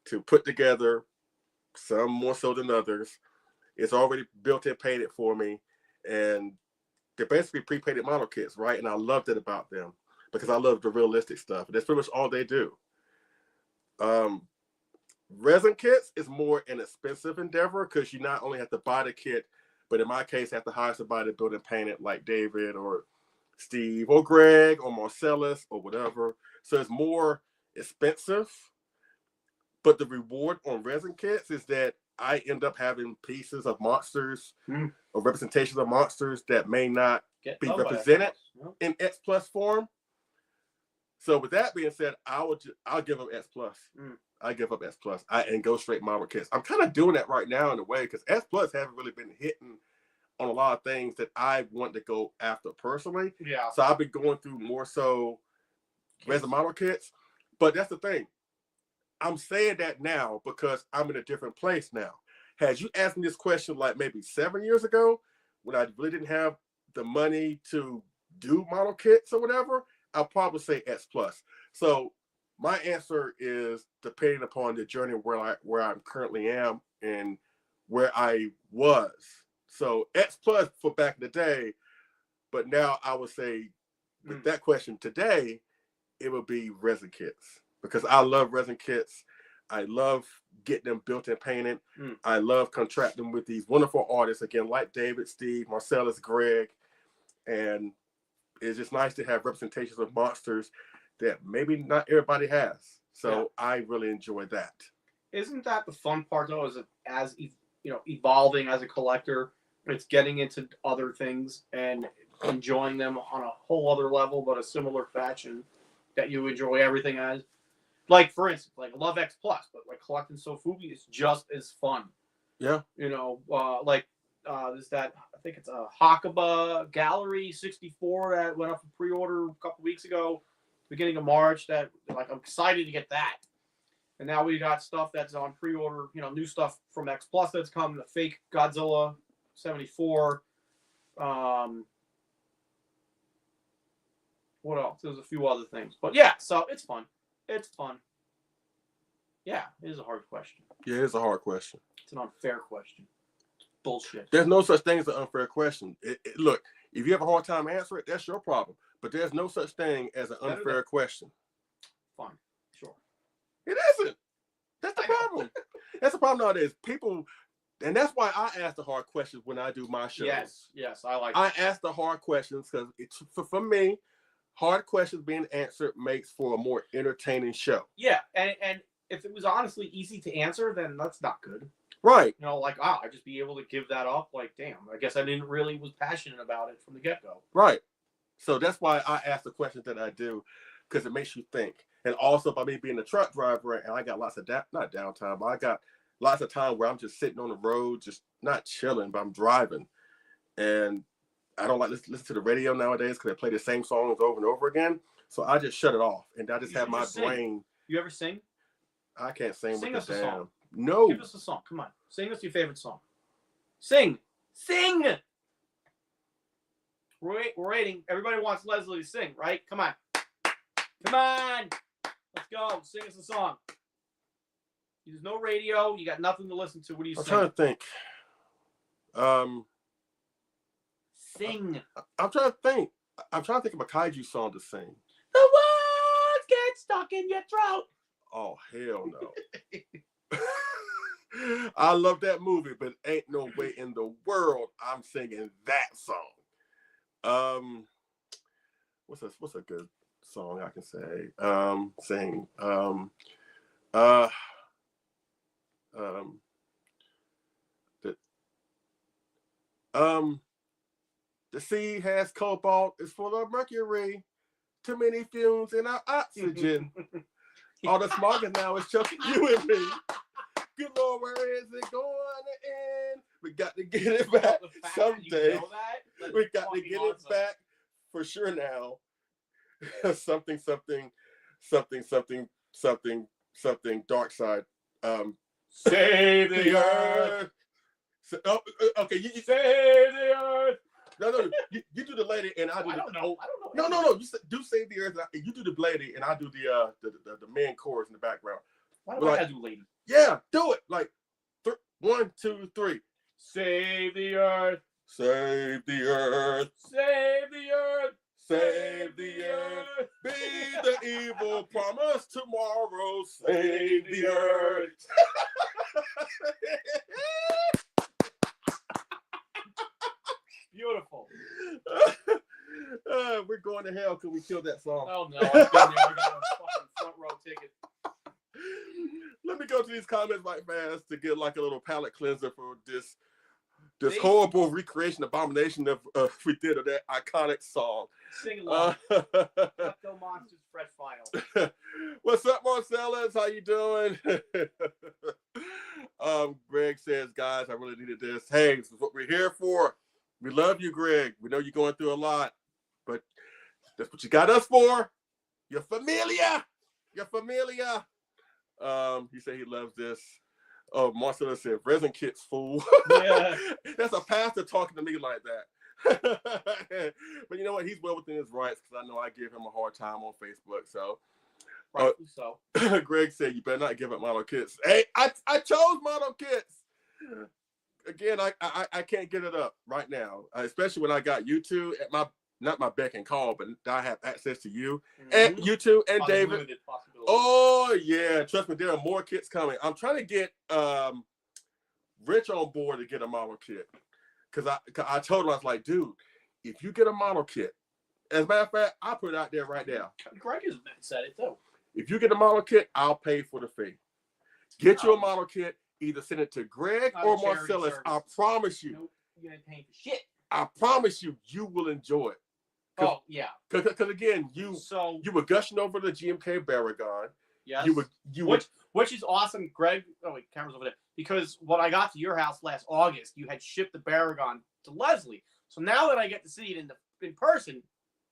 to put together. Some more so than others. It's already built and painted for me, and they're basically pre-painted model kits, right? And I loved it about them because I love the realistic stuff. And that's pretty much all they do. Resin kits is more an expensive endeavor because you not only have to buy the kit, but in my case, have to hire somebody to build and paint it like David or Steve or Greg or Marcellus or whatever. So it's more expensive. But the reward on resin kits is that I end up having pieces of monsters or representations of monsters that may not be represented in X plus form. So with that being said, I'll give up X plus. I give up S plus. And go straight model kits. I'm kind of doing that right now in a way because S plus haven't really been hitting on a lot of things that I want to go after personally. Yeah. So I've been going through more so resin model kits. But that's the thing. I'm saying that now because I'm in a different place now. Had you asked me this question like maybe 7 years ago, when I really didn't have the money to do model kits or whatever, I'll probably say S plus. So my answer is depending upon the journey where I currently am and where I was. So X plus for back in the day, but now I would say with that question today, it would be resin kits because I love resin kits. I love getting them built and painted. I love contracting with these wonderful artists again, like David, Steve, Marcellus, Greg, And it's just nice to have representations of monsters that maybe not everybody has. So I really enjoy that. Isn't that the fun part though? Is it as evolving as a collector? It's getting into other things and enjoying them on a whole other level, but a similar fashion that you enjoy everything as. Like for instance, like Love X Plus, but like collecting Sofubi is just as fun. Yeah. There's that, I think it's a Hakuba Gallery 64 that went up for pre-order a couple weeks ago, beginning of March. That like I'm excited to get that. And now we got stuff that's on pre-order, new stuff from X Plus that's come, the fake Godzilla 74. What else? There's a few other things. But yeah, so it's fun. It's fun. Yeah, it is a hard question. Yeah, it is a hard question. It's an unfair question. It's bullshit. There's no such thing as an unfair question. Look, if you have a hard time answering it, that's your problem. But there's no such thing as an unfair question. Fine. Sure. It isn't. That's the problem. That's the problem nowadays. People, and that's why I ask the hard questions when I do my shows. Yes, I like I ask the hard questions because for me, hard questions being answered makes for a more entertaining show. Yeah, and if it was honestly easy to answer, then that's not good. Right. I'd just be able to give that up. Like, damn, I guess I didn't really was passionate about it from the get-go. Right. So that's why I ask the questions that I do, because it makes you think. And also by me being a truck driver, and I got lots of not downtime, but I got lots of time where I'm just sitting on the road, just not chilling, but I'm driving. And I don't like listen to the radio nowadays because they play the same songs over and over again. So I just shut it off, and I just have my brain. You ever sing? I can't sing. Sing us a song. No. Give us a song. Come on. Sing us your favorite song. Sing. We're waiting. Everybody wants Leslie to sing, right? Come on. Let's go. Sing us a song. There's no radio. You got nothing to listen to. What do you sing? I'm trying to think. Sing. I'm trying to think. I'm trying to think of a kaiju song to sing. The words get stuck in your throat. Oh, hell no. I love that movie, but ain't no way in the world I'm singing that song. What's a good song I can say? Sing. The sea has cobalt, it's full of mercury, too many fumes in our oxygen. All the smog is now is choking you and me. Good Lord, where is it going to end? We got to get it back someday. We got to get it back for sure now. something, dark side. Save the earth. Okay, you save the earth. No, you do the lady and I do. I don't know. No. You do save the earth. You do the lady and I do the main chorus in the background. Why do I do lady? Yeah, do it. Like 1, 2, 3. Save the earth. Save the earth. Save the earth. Save the earth. Be the evil promise tomorrow. Save the earth. Beautiful. We're going to hell because we killed that song. Oh no, I've been there. I got a fucking front row ticket. Let me go to these comments right fast to get like a little palate cleanser for this horrible recreation abomination of we did of that iconic song. Sing along. Lepto Monsters Fresh File. What's up, Marcellus? How you doing? Greg says, guys, I really needed this. Hey, this is what we're here for. We love you, Greg. We know you're going through a lot, but that's what you got us for. Your familia. He said he loves this. Oh, Marcelo said, resin kits, fool. Yeah. That's a pastor talking to me like that. But you know what? He's well within his rights because I know I give him a hard time on Facebook. So, Greg said, you better not give up model kits. Hey, I chose model kits. Again, I can't get it up right now, especially when I got YouTube at not my beck and call, but I have access to you and YouTube and David. Oh yeah, trust me, there are more kits coming. I'm trying to get Rich on board to get a model kit because I told him, I was like, dude, if you get a model kit, as a matter of fact, I'll put it out there right now. Greg has said it too. If you get a model kit, I'll pay for the fee. Get you a model kit. Either send it to Greg or Marcellus. Service. I promise you. Nope, you ain't paying for shit. I promise you, you will enjoy it. Oh yeah. Because again, you were gushing over the GMK Baragon. Yes. Which is awesome, Greg. Oh wait, camera's over there. Because when I got to your house last August, you had shipped the Baragon to Leslie. So now that I get to see it in person,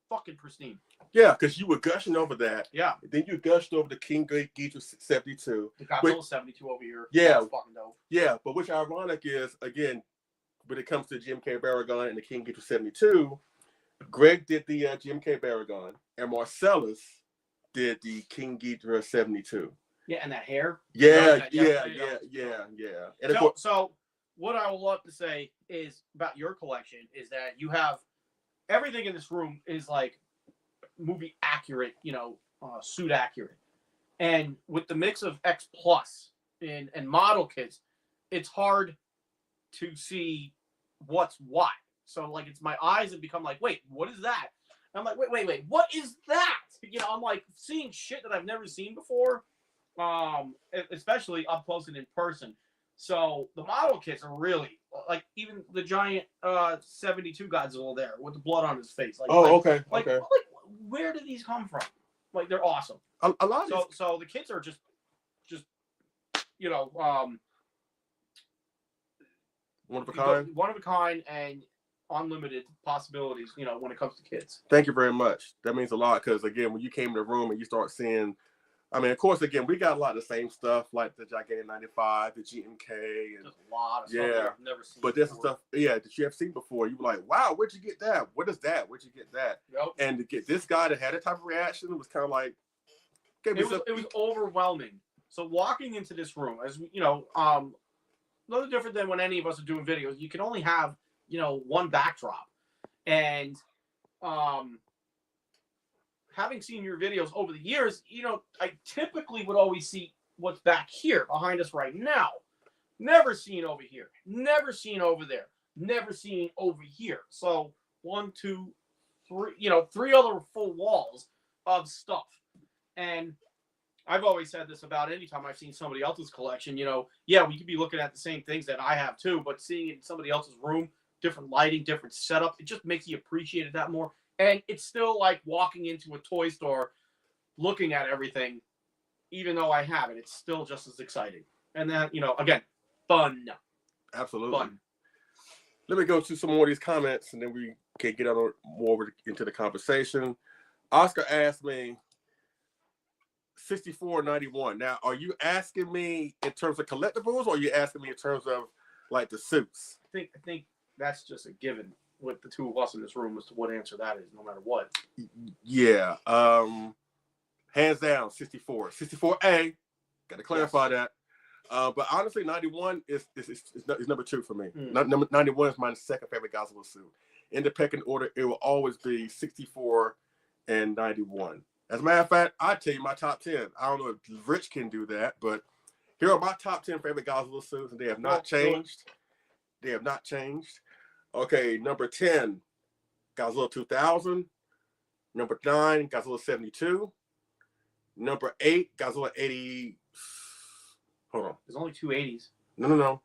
fucking pristine. Yeah, because you were gushing over that. Yeah. Then you gushed over the King Ghidorah 72. The Godzilla 72 over here. Yeah. That's fucking dope. Yeah, but what's ironic is, again, when it comes to GMK Baragon and the King Ghidorah 72, Greg did the GMK Baragon, and Marcellus did the King Ghidorah 72. Yeah, and that hair. Yeah. And so what I would love to say is about your collection is that you have everything in this room is like movie accurate, suit accurate. And with the mix of X Plus and model kits, it's hard to see what's what. So like my eyes have become like, wait, what is that? And I'm like, wait, what is that? I'm like seeing shit that I've never seen before. Especially up close and in person. So the model kits are really like even the giant 72 Godzilla there with the blood on his face. Like, okay. Like, where did these come from? Like they're awesome. A lot. So the kits are just one of a kind. One of a kind and unlimited possibilities. When it comes to kids. Thank you very much. That means a lot because again, when you came in the room and you start seeing. I mean, of course, again, we got a lot of the same stuff like the Gigantic 95, the GMK, and there's a lot of stuff I've never seen. But there's some stuff, that you have seen before. You were like, wow, where'd you get that? What is that? Where'd you get that? Yep. And to get this guy that had a type of reaction, it was kind of like, it was overwhelming. So walking into this room, as no different than when any of us are doing videos, you can only have, one backdrop, and having seen your videos over the years, I typically would always see what's back here behind us right now. Never seen over here. Never seen over there. Never seen over here. So 1, 2, 3, 3 other full walls of stuff. And I've always said this about any time I've seen somebody else's collection, we could be looking at the same things that I have too, but seeing it in somebody else's room, different lighting, different setup, it just makes you appreciate it that more. And it's still like walking into a toy store, looking at everything, even though I have it. It's still just as exciting. And then, again, fun. Absolutely. Fun. Let me go to some more of these comments, and then we can get on more into the conversation. Oscar asked me, 64.91. Now, are you asking me in terms of collectibles, or are you asking me in terms of like the suits? I think that's just a given. With the two of us in this room as to what answer that is, no matter what. Yeah. Hands down, 64. 64A. Got to clarify that. But honestly, 91 is number 2 for me. Number 91 is my second favorite Godzilla suit. In the pecking order, it will always be 64 and 91. As a matter of fact, I tell you my top 10. I don't know if Rich can do that, but here are my top 10 favorite Godzilla suits, and they have not changed. They have not changed. Okay, number 10, Godzilla 2000. Number 9, Godzilla 72. Number 8, Godzilla 80. Hold on. There's only 2 80s. No.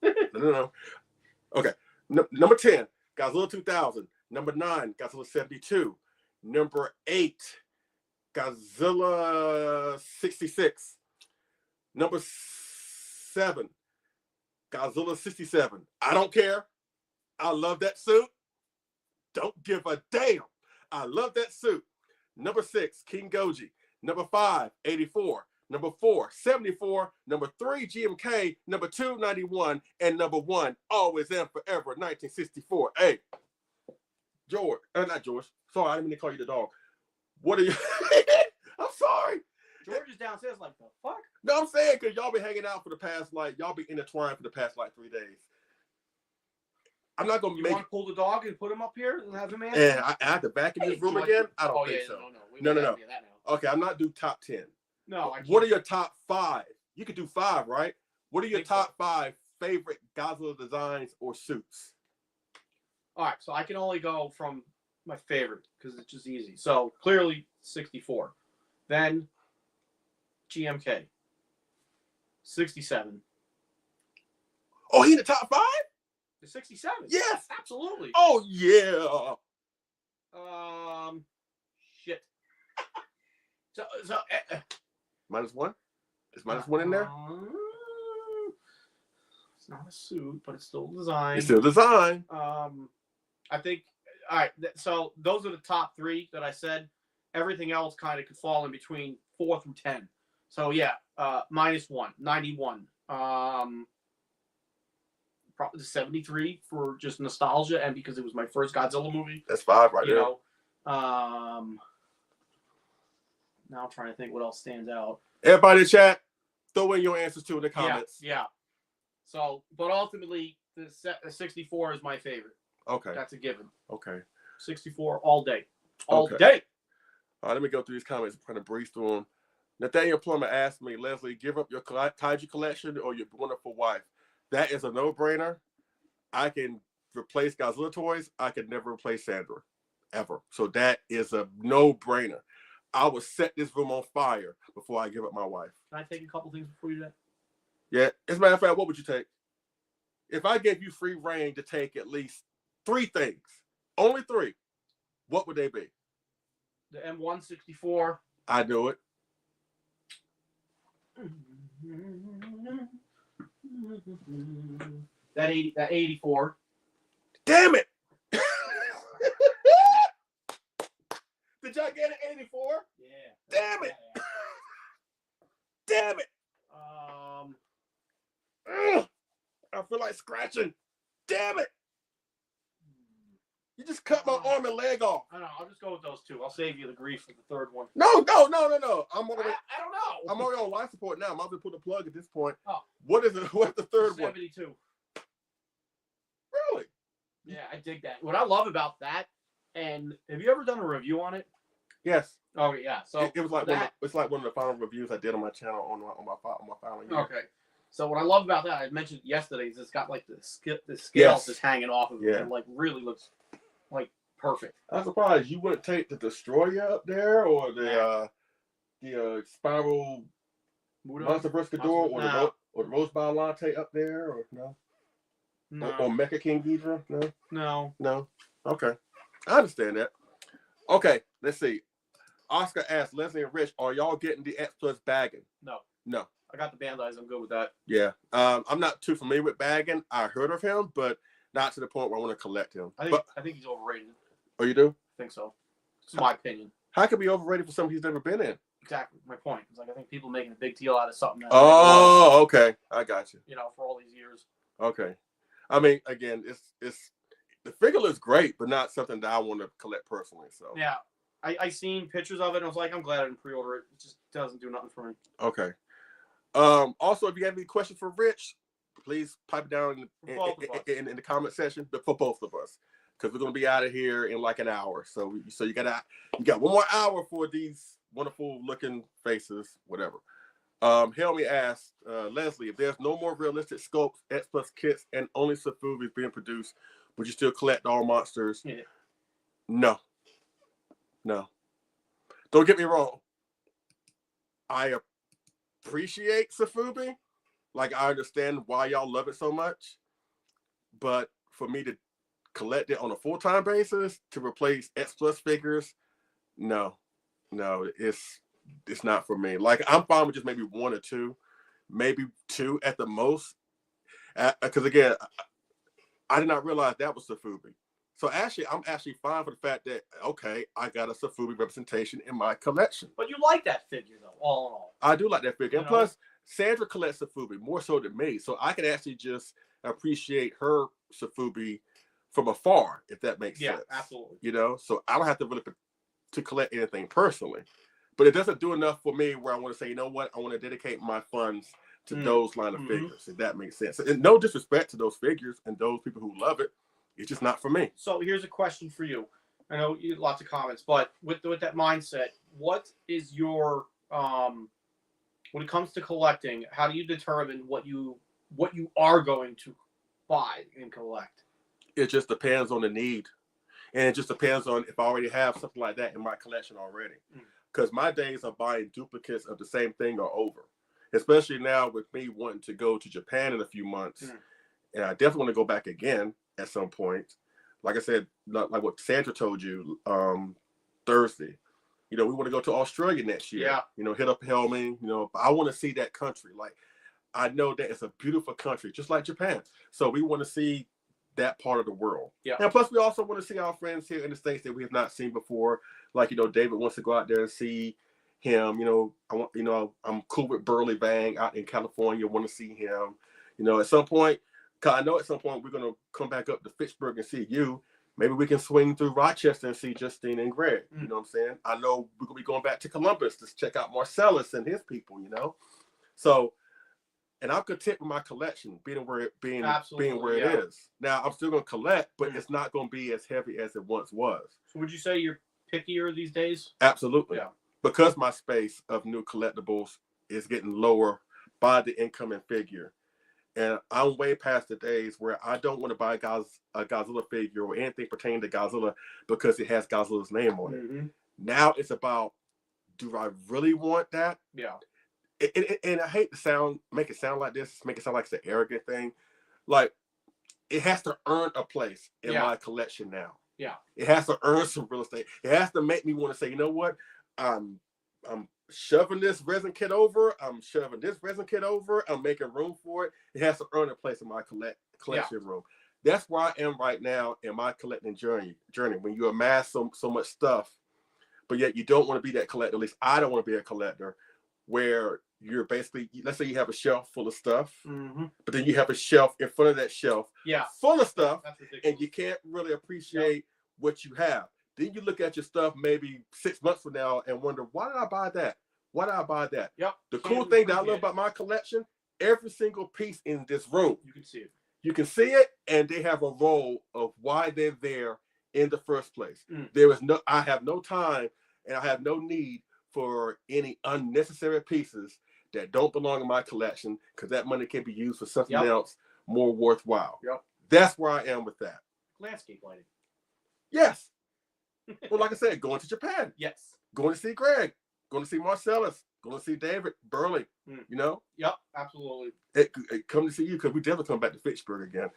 Okay, number 10, Godzilla 2000. Number 9, Godzilla 72. Number 8, Godzilla 66. Number 7, Godzilla 67. I don't care. I love that suit. Don't give a damn. I love that suit. Number 6, King Goji. Number 5, 84. Number 4, 74. Number 3, GMK. Number 2, 91. And number 1, always and forever, 1964. Hey, George. Not George. Sorry, I didn't mean to call you the dog. What are you? I'm sorry. George is downstairs like, the fuck? No, I'm saying because y'all been hanging out for the past, y'all be intertwined for the past, 3 days. I'm not going to make... You want to pull the dog and put him up here and have him answer? And I have to back in this room again? I don't think so. No. Okay, I'm not do top 10. No, what are your top 5? You could do 5, right? What are your top 5 favorite Godzilla designs or suits? All right, so I can only go from my favorite because it's just easy. So clearly 64. Then GMK 67. Oh, he in the top 5? The 67. Yes, absolutely. Oh yeah. Shit. So -1. Is -1 in there? It's not a suit, but it's still design. It's still design. I think. All right. So those are the top 3 that I said. Everything else kind of could fall in between 4 through 10. So yeah, -1, 91. Probably 73 for just nostalgia and because it was my first Godzilla movie. That's 5 right there. You know. Now I'm trying to think what else stands out. Everybody in chat, throw in your answers too in the comments. Yeah. So, but ultimately, the 64 is my favorite. Okay. That's a given. Okay. 64 all day. All day. All right, let me go through these comments and kind of breeze through them. Nathaniel Plummer asked me, Leslie, give up your kaiju collection or your wonderful wife. That is a no-brainer. I can replace Godzilla toys. I could never replace Sandra, ever. So that is a no-brainer. I would set this room on fire before I give up my wife. Can I take a couple things before you do that? Yeah. As a matter of fact, what would you take? If I gave you free reign to take at least 3 things, only 3, what would they be? The M164. I knew it. That 84. Damn it! The gigantic 84? Yeah. Damn it! Damn it! I feel like scratching. Damn it! You just cut my arm and leg off. I know. I'll just go with those 2. I'll save you the grief for the 3rd one. No. I'm already. I don't know. I'm already on life support now. I'm about to put the plug at this point. Oh. What is it? What's the 3rd 72. one? 72. Really? Yeah, I dig that. What I love about that, and have you ever done a review on it? Yes. Oh yeah. So it was like it's like one of the final reviews I did on my channel on my final year. Okay. So what I love about that, I mentioned yesterday, is it's got like the scale just hanging off of it, and like really looks like perfect. I'm surprised you wouldn't take the Destroyer up there or the Spiral Monster vs. Ghidorah or the Rose Biollante up there or no? Or Mecha King Ghidorah? No. Okay, I understand that. Okay, let's see. Oscar asked Leslie and Rich, "Are y'all getting the X Plus bagging?" No. I got the Bandai's. I'm good with that. Yeah. I'm not too familiar with bagging. I heard of him, but not to the point where I want to collect him. I think he's overrated. Oh, you do? I think so. It's my opinion. How could be overrated for something he's never been in? Exactly. My point. It's like I think people making a big deal out of something. Oh, okay. I got you. You know, for all these years. Okay. I mean, again, it's the figure looks great, but not something that I want to collect personally. So yeah, I seen pictures of it and I was like, I'm glad I didn't pre-order it. It just doesn't do nothing for me. Okay. Also, if you have any questions for Rich, please pipe it down in the comment section. But for both of us, because we're gonna be out of here in like an hour. So you got 1 more hour for these wonderful looking faces, whatever. Helmy asked Leslie, if there's no more realistic sculpts, X Plus kits, and only Safi is being produced, would you still collect all monsters? Yeah. No. Don't get me wrong. I appreciate Safi. Like, I understand why y'all love it so much. But for me to collect it on a full-time basis to replace X Plus figures, no, it's not for me. Like, I'm fine with just maybe 1 or 2, maybe 2 at the most. Because again, I did not realize that was Safi. So I'm actually fine for the fact that, okay, I got a Safi representation in my collection. But you like that figure, though, all in all. I do like that figure. And plus, Sandra collects Safi more so than me. So I can actually just appreciate her Safi from afar, if that makes sense. Yeah, absolutely. You know, so I don't have to really to collect anything personally. But it doesn't do enough for me where I want to say, you know what, I want to dedicate my funds to those line of figures, if that makes sense. And no disrespect to those figures and those people who love it. It's just not for me. So here's a question for you. I know you lots of comments, but with that mindset, what is your when it comes to collecting, how do you determine what you are going to buy and collect? It just depends on the need. And it just depends on if I already have something like that in my collection already. Because my days of buying duplicates of the same thing are over. Especially now with me wanting to go to Japan in a few months. And I definitely want to go back again at some point. Like I said, like what Sandra told you Thursday. You know, we want to go to Australia next year. Yeah. You know, hit up Helming. You know, I want to see that country. Like, I know that it's a beautiful country, just like Japan. So we want to see that part of the world. Yeah. And plus, we also want to see our friends here in the States that we have not seen before. Like, you know, David wants to go out there and see him. You know, I'm cool with Burley Bang out in California. Want to see him. You know, at some point, cause I know at some point we're gonna come back up to Fitchburg and see you. Maybe we can swing through Rochester and see Justine and Greg. You know what I'm saying? I know we're gonna be going back to Columbus to check out Marcellus and his people. You know, so. And I'm content with my collection being where it is. Now I'm still gonna collect, but it's not gonna be as heavy as it once was. So would you say you're pickier these days? Absolutely. Yeah. Because my space of new collectibles is getting lower by the incoming figure. And I'm way past the days where I don't want to buy a Godzilla figure or anything pertaining to Godzilla because it has Godzilla's name on it. Now it's about, do I really want that? Yeah. And I hate to make it sound like this, make it sound like it's an arrogant thing. Like, it has to earn a place in my collection now. Yeah. It has to earn some real estate. It has to make me want to say, you know what? I'm shoving this resin kit over. I'm shoving this resin kit over. I'm making room for it. It has to earn a place in my collection room. That's where I am right now in my collecting journey. When you amass so much stuff, but yet you don't want to be that collector. At least I don't want to be a collector where you're basically, let's say you have a shelf full of stuff, but then you have a shelf in front of that shelf full of stuff, and you can't really appreciate what you have. Then you look at your stuff maybe 6 months from now and wonder, why did I buy that? Why did I buy that? Yep. The cool thing that I love about my collection, every single piece in this room, you can see it. You can see it, and they have a role of why they're there in the first place. I have no time and I have no need for any unnecessary pieces that don't belong in my collection, because that money can be used for something else more worthwhile. That's where I am with that. Landscape lighting. Yes. Well, like I said, going to Japan. Yes. Going to see Greg. Going to see Marcellus. Going to see David Burley. You know? Yep, absolutely. It come to see you, because we definitely come back to Fitchburg again.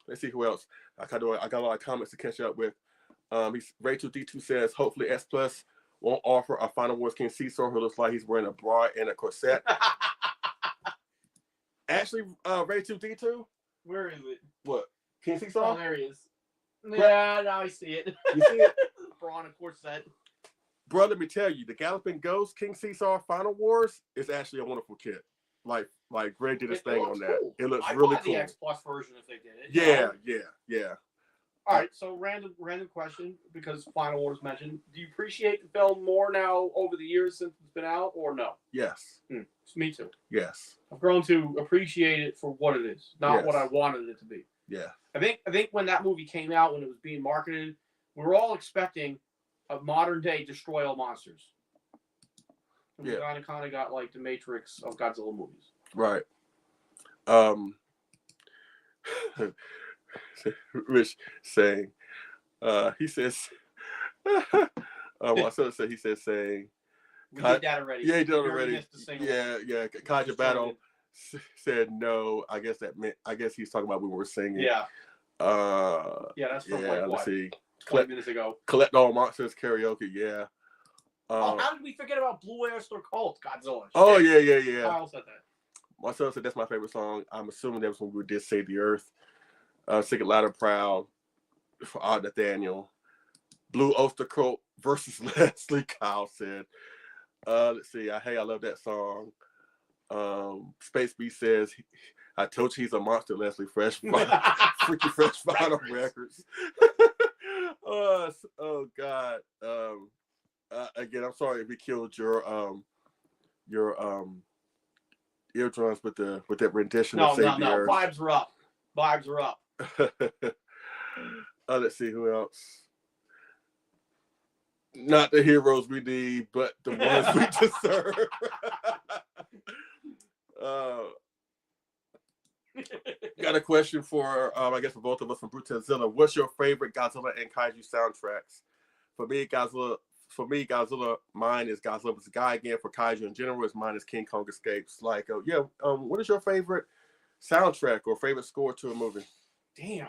Let's see who else. I got a lot of comments to catch up with. Rachel D2 says, hopefully S Plus won't offer a Final Wars King Seesaw who looks like he's wearing a bra and a corset. Actually, Rachel D2? Where is it? What? King Seesaw? Oh, there he is. Yeah, now I see it. You see it? Bra and a corset. Bro, let me tell you, the Galloping Ghost King Seesaw Final Wars is actually a wonderful kit. Like Greg did his thing on that. Cool. It looks really cool. the X Plus version if they did it. Yeah. All right, so random question, because Final Wars mentioned. Do you appreciate the film more now over the years since it's been out, or no? Yes. Me too. Yes. I've grown to appreciate it for what it is, not what I wanted it to be. Yeah. I think when that movie came out, when it was being marketed, we were all expecting a modern day Destroy All Monsters. And we kind of got like the Matrix of Godzilla movies. Right. Rich saying, he says, my son said, saying, we did that already. Yeah, he did it already. Yeah. Kaja Battle said no. I guess he's talking about when we were singing. Yeah. That's from let's see. 20 minutes ago. Collect All Monsters karaoke, yeah. How did we forget about Blue Oyster Cult Godzilla? Oh, yeah. Kyle said that. My son said that's my favorite song. I'm assuming that was when we did Save the Earth. Sing It Loud and Proud for Odd Nathaniel. Blue Oyster Cult versus Leslie, Kyle said. Let's see. I love that song. Space B says, I told you he's a monster, Leslie. Freaky Fresh Vinyl Records. Oh God. Again, I'm sorry if we killed your eardrums with that rendition of Save the Earth. Vibes are up. Let's see who else. Not the heroes we need, but the ones we deserve. Got a question for, I guess, for both of us from Brutezilla. What's your favorite Godzilla and Kaiju soundtracks? For me, Godzilla, mine is Godzilla vs. Guy again. For Kaiju in general, mine is King Kong Escapes. Like, what is your favorite soundtrack or favorite score to a movie? Damn,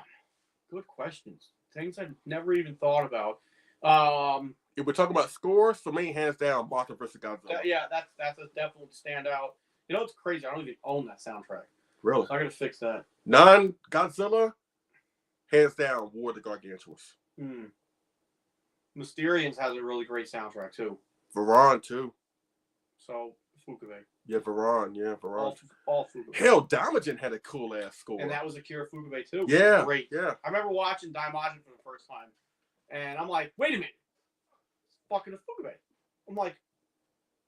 good questions. Things I've never even thought about. If we're talking about scores, for me, hands down, Mothra vs. Godzilla. Yeah, that's a definite standout. You know what's crazy? I don't even own that soundtrack. Really? So I gotta fix that. Non-Godzilla, hands down, War of the Gargantuars. Mysterians has a really great soundtrack too. Varan too. So Fukube. Yeah, Varan. All Fukube. Hell, Daimajin had a cool ass score. And that was Akira Fukube too. Yeah. Great. Yeah. I remember watching Daimajin for the first time. And I'm like, wait a minute. It's fucking a Fukube. I'm like,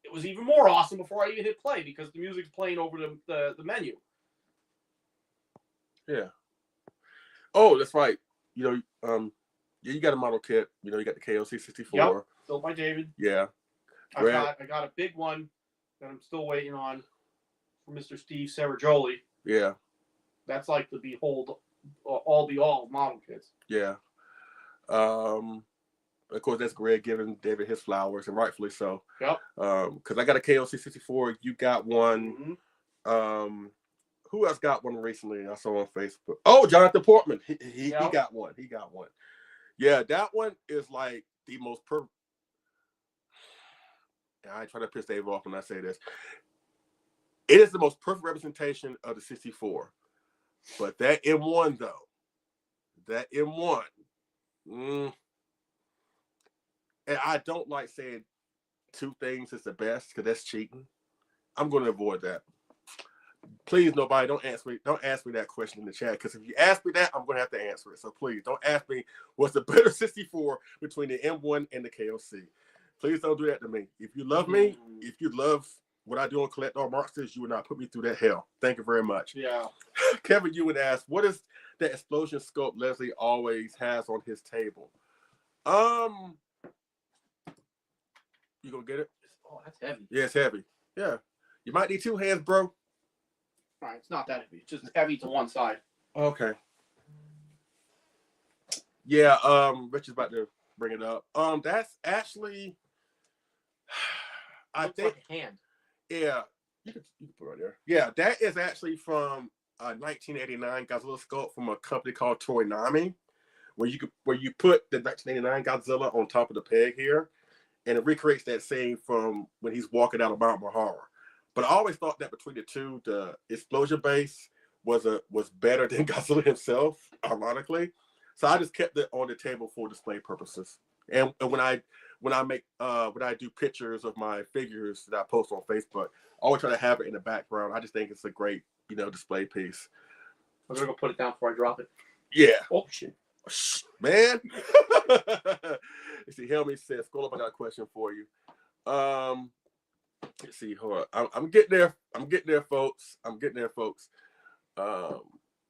it was even more awesome before I even hit play because the music's playing over the menu. Yeah. Oh, that's right. You got a model kit. You got the KOC 64. Yep. Built by David. Yeah. I got a big one that I'm still waiting on from Mr. Steve Serajoli. Yeah. That's like the behold all model kits. Yeah. Of course, that's Greg giving David his flowers, and rightfully so. Yep. Because I got a KOC 64. You got one. Mm-hmm. Who else got one recently? I saw on Facebook. Oh, Jonathan Portman. He got one. He got one. Yeah, that one is like the most perfect. I try to piss Dave off when I say this. It is the most perfect representation of the 64. But that M1 though, and I don't like saying two things is the best because that's cheating. I'm going to avoid that. Please, nobody, don't ask me that question in the chat, because if you ask me that, I'm going to have to answer it. So please, don't ask me what's the better 64 between the M1 and the KOC. Please don't do that to me. If you love me, if you love what I do on Collect All Marksters, you would not put me through that hell. Thank you very much. Yeah. Kevin, you would ask, what is the explosion scope Leslie always has on his table? You gonna get it? Oh, that's heavy. Yeah, it's heavy. Yeah. You might need two hands, bro. All right, it's not that heavy. It's just heavy to one side. Okay. Yeah, Rich is about to bring it up. That's actually I think like a hand. Yeah. You can put it right there. Yeah, that is actually from 1989 Godzilla sculpt from a company called Toynami, where you put the 1989 Godzilla on top of the peg here, and it recreates that scene from when he's walking out of Mount Mahara. But I always thought that between the two, the explosion base was better than Godzilla himself, ironically. So I just kept it on the table for display purposes. And when I do pictures of my figures that I post on Facebook, I always try to have it in the background. I just think it's a great, display piece. I'm gonna go put it down before I drop it. Yeah. Oh shit. Man. Let's see, Helmy says, "Scroll up, I got a question for you." Let's see, hold on. I'm getting there. Folks.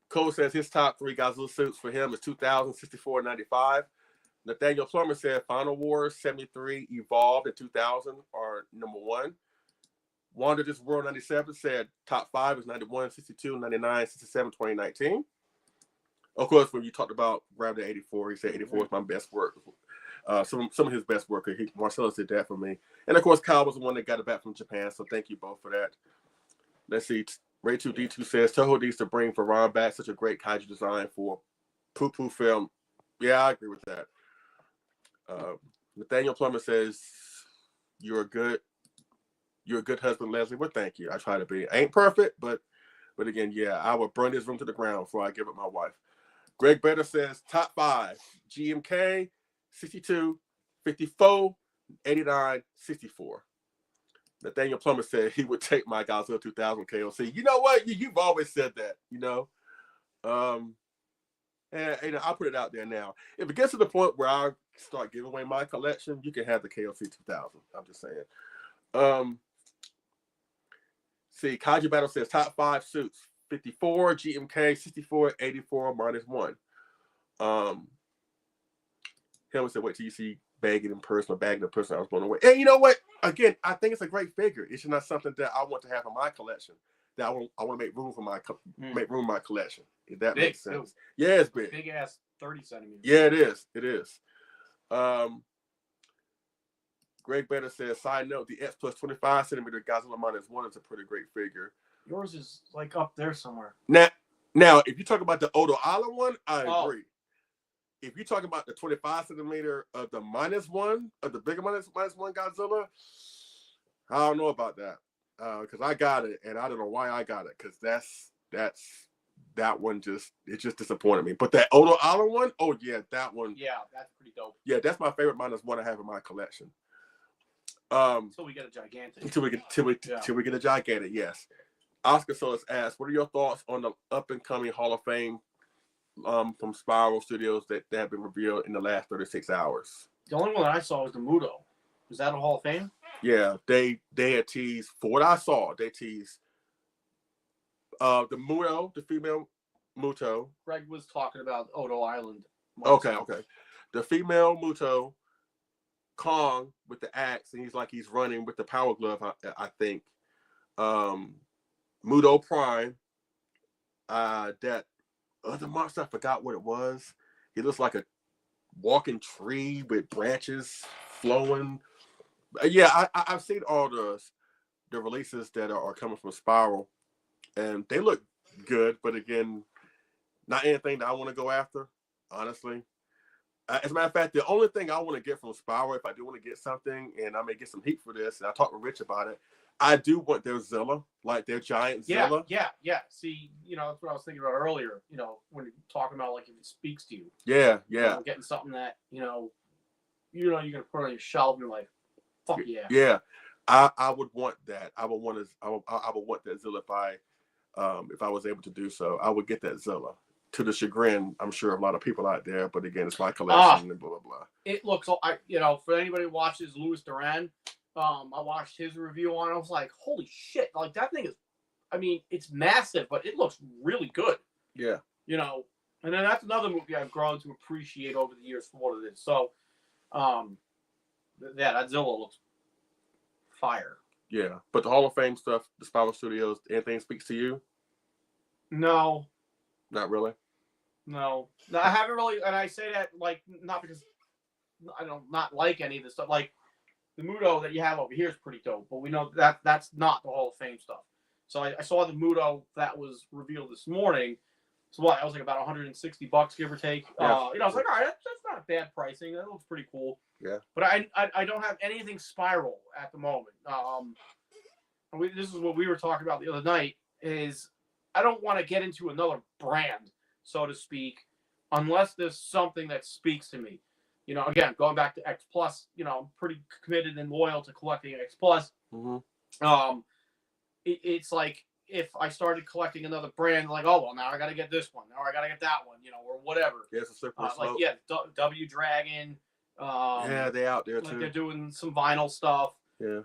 Cole says his top 3 Godzilla suits for him is 2000, 64, 95. Nathaniel Plummer said Final Wars 73, Evolved in 2000 are number 1. Wander This World 97 said top 5 is 91, 62, 99, 67, 2019. Of course, when you talked about Gravity 84, he said 84 is my best work. Some of his best work. Marcellus did that for me. And of course, Kyle was the one that got it back from Japan. So thank you both for that. Let's see. Ray2D2 says Toho needs to bring Varan back. Such a great kaiju design for Poo Poo film. Yeah, I agree with that. Nathaniel Plummer says you're a good husband, Leslie. Well, thank you. I try to be. I ain't perfect, but again, yeah, I would burn this room to the ground before I give it my wife. Greg Better says top 5 GMK 62, 54, 89, 64. Nathaniel Plummer said he would take my Godzilla 2000 KOC. You know what? You've always said that, And I'll put it out there now. If it gets to the point where I start giving away my collection, you can have the KOC 2000. I'm just saying. See, Kaiju Battle says top 5 suits. 54, GMK, 64, 84, -1. Helen said, wait till you see bagging in person or bagging in person. I was blown away. And you know what? Again, I think it's a great figure. It's just not something that I want to have in my collection. that I want to make room for my collection. If that big, makes sense. Too. Yeah, it's big. Big ass 30 centimeters. Yeah, it is. It is. Greg Better says, side note, the X plus 25 centimeter Godzilla -1 is a pretty great figure. Yours is like up there somewhere. Now, if you talk about the Odo Island one, I agree. If you talk about the 25 centimeter of the -1, of the bigger -1 Godzilla, I don't know about that. Because I got it, and I don't know why I got it. Because that one just disappointed me. But that Odo Island one, oh yeah, that one. Yeah, that's pretty dope. Yeah, that's my favorite -1 I have in my collection. Until we get a gigantic. Until we get a gigantic, yes. Oscar Solis asks, what are your thoughts on the up and coming Hall of Fame from Spiral Studios that have been revealed in the last 36 hours? The only one that I saw was the Muto. Is that a Hall of Fame? Yeah, they had teased, for what I saw, they teased the Muto, the female Muto. Greg was talking about Odo Island. Okay. The female Muto, Kong with the axe, and he's running with the power glove, I think. Muto Prime, that other monster, I forgot what it was. He looks like a walking tree with branches flowing. Yeah, I've seen all the releases that are coming from Spiral, and they look good, but again, not anything that I want to go after, honestly. As a matter of fact, the only thing I want to get from Spiral, if I do want to get something, and I may get some heat for this, and I talked with Rich about it, I do want their Zilla, like their giant Zilla. Yeah. See, that's what I was thinking about earlier, when you're talking about, like, if it speaks to you. Yeah. Getting something that, you're going to put on your shelf and you're like, fuck yeah. Yeah. I would want that. I would want that Zilla if I was able to do so. I would get that Zilla. To the chagrin, I'm sure, of a lot of people out there, but again, it's my collection and blah blah blah. It looks, for anybody who watches Louis Duran, I watched his review on it. I was like, holy shit! Like, that thing is, it's massive, but it looks really good. Yeah. And then that's another movie I've grown to appreciate over the years for what it is. So, that Zilla looks fire. Yeah, but the Hall of Fame stuff, the Spiral Studios, anything speaks to you? No. Not really? No, I haven't really, and I say that, like, not because I don't not like any of this stuff. Like, the Muto that you have over here is pretty dope, but we know that that's not the Hall of Fame stuff. So I saw the Muto that was revealed this morning. So what? I was like about $160, give or take. Yeah. I was like, all right, that's not a bad pricing. That looks pretty cool. Yeah. But I don't have anything Spiral at the moment. This is what we were talking about the other night. Is I don't want to get into another brand, so to speak, unless there's something that speaks to me. Again, going back to X Plus, I'm pretty committed and loyal to collecting X Plus. Mm-hmm. It's like if I started collecting another brand, like, oh well, now I got to get this one, or I got to get that one, or whatever. Yeah, it's a slippery slope. W Dragon. Yeah, they out there too. They're doing some vinyl stuff. Yeah.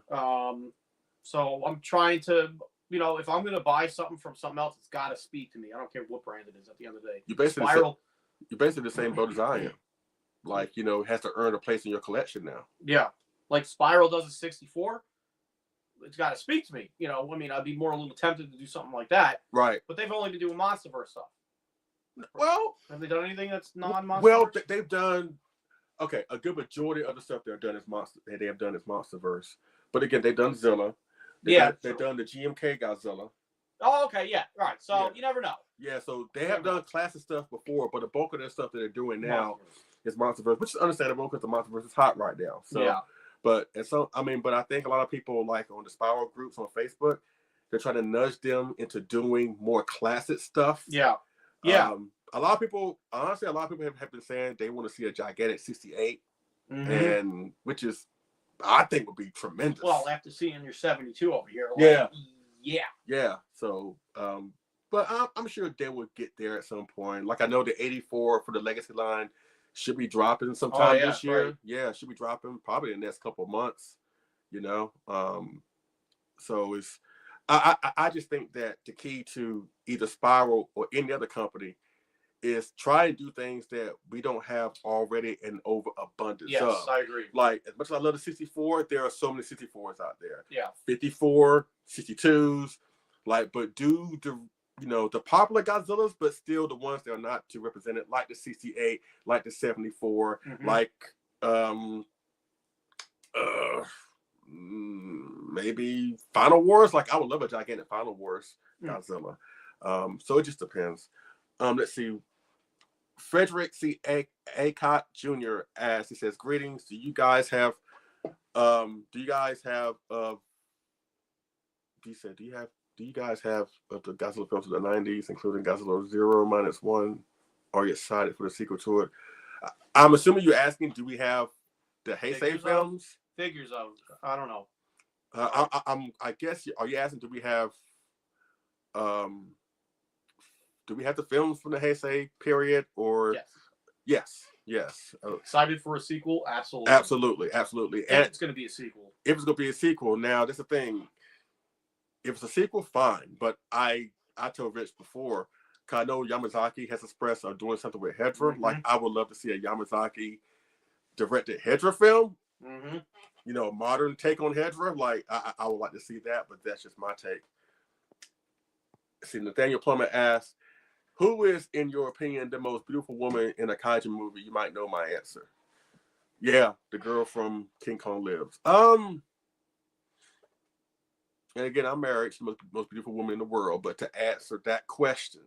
So I'm trying to. If I'm going to buy something from something else, it's got to speak to me. I don't care what brand it is at the end of the day. You're basically the same boat as I am. Like, it has to earn a place in your collection now. Yeah. Like Spiral does a 64. It's got to speak to me. I'd be more a little tempted to do something like that. Right. But they've only been doing Monsterverse stuff. Well. Have they done anything that's non-Monsterverse? Well, they've done, a good majority of the stuff they have done is Monsterverse. But again, they've done Zilla. They've done the GMK Godzilla. Oh, okay, yeah, right. So you never know. Yeah, so they have done classic stuff before, but the bulk of their stuff that they're doing now is Monsterverse, which is understandable because the Monsterverse is hot right now. So, yeah. But I think a lot of people, like on the Spiral groups on Facebook, they're trying to nudge them into doing more classic stuff. Yeah. Yeah. A lot of people have been saying they want to see a gigantic 68, and which is, I think, would be tremendous. Well, after seeing your 72 over here. Yeah. So, but I'm sure they will get there at some point. Like, I know the 84 for the Legacy line should be dropping sometime this year. Right. Yeah, should be dropping probably in the next couple of months. So it's, I just think that the key to either Spiral or any other company is try and do things that we don't have already in overabundance. Yes, I agree. Like, as much as I love the 64, there are so many 64s out there. Yeah. 54, 62s. Like, but do the the popular Godzillas, but still the ones that are not too represented, like the 68, like the 74, like maybe Final Wars. Like, I would love a gigantic Final Wars Godzilla. So it just depends. Let's see. Frederick C. Acott Jr. asks, he says, greetings. Do you guys have he said, do you guys have the Godzilla films of the 90s, including Godzilla 0, -1? Are you excited for the sequel to it? I'm assuming you're asking, do we have the Heisei films? Figures of, I don't know. I guess, are you asking, do we have the films from the Heisei period? Or yes. Excited for a sequel? Absolutely. And it's going to be a sequel. If it's going to be a sequel, now that's the thing. If it's a sequel, fine. But I told Rich before, because I know Yamazaki has expressed doing something with Hedra. Like, I would love to see a Yamazaki directed Hedra film. Modern take on Hedra. Like, I would like to see that, but that's just my take. See, Nathaniel Plummer asks, who is, in your opinion, the most beautiful woman in a kaiju movie? You might know my answer. Yeah, the girl from King Kong Lives. And again, I'm married. She's the most beautiful woman in the world. But to answer that question,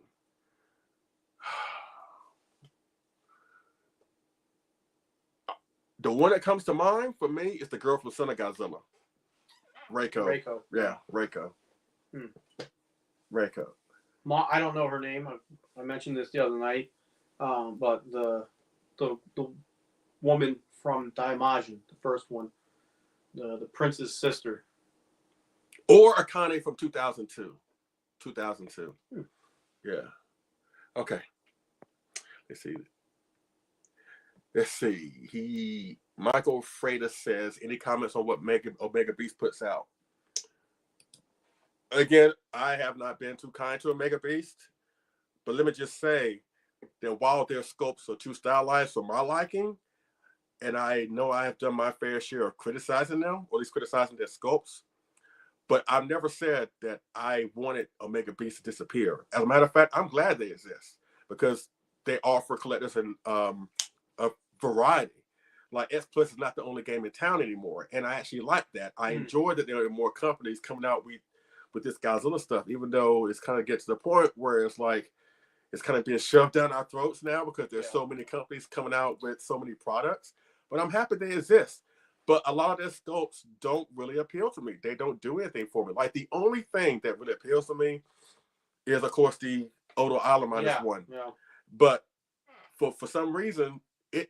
the one that comes to mind for me is the girl from Son of Godzilla. Reiko. Yeah, Reiko. Reiko. I don't know her name. I mentioned this the other night. But the woman from Daimajin, the first one, the prince's sister. Or Akane from 2002. Yeah. Okay. Let's see. Michael Freitas says, any comments on what Omega Beast puts out? Again, I have not been too kind to Omega Beast, but let me just say that while their sculpts are too stylized for my liking, and I know I have done my fair share of criticizing them, or at least criticizing their sculpts, but I've never said that I wanted Omega Beast to disappear. As a matter of fact, I'm glad they exist because they offer collectors a variety. Like, X Plus is not the only game in town anymore, and I actually like that. I enjoy that there are more companies coming out with this Godzilla stuff, even though it's kind of get to the point where it's like it's kind of being shoved down our throats now because there's so many companies coming out with so many products. But I'm happy they exist. But a lot of their sculpts don't really appeal to me. They don't do anything for me. Like, the only thing that really appeals to me is, of course, the Odo Island -1. Yeah. But for some reason,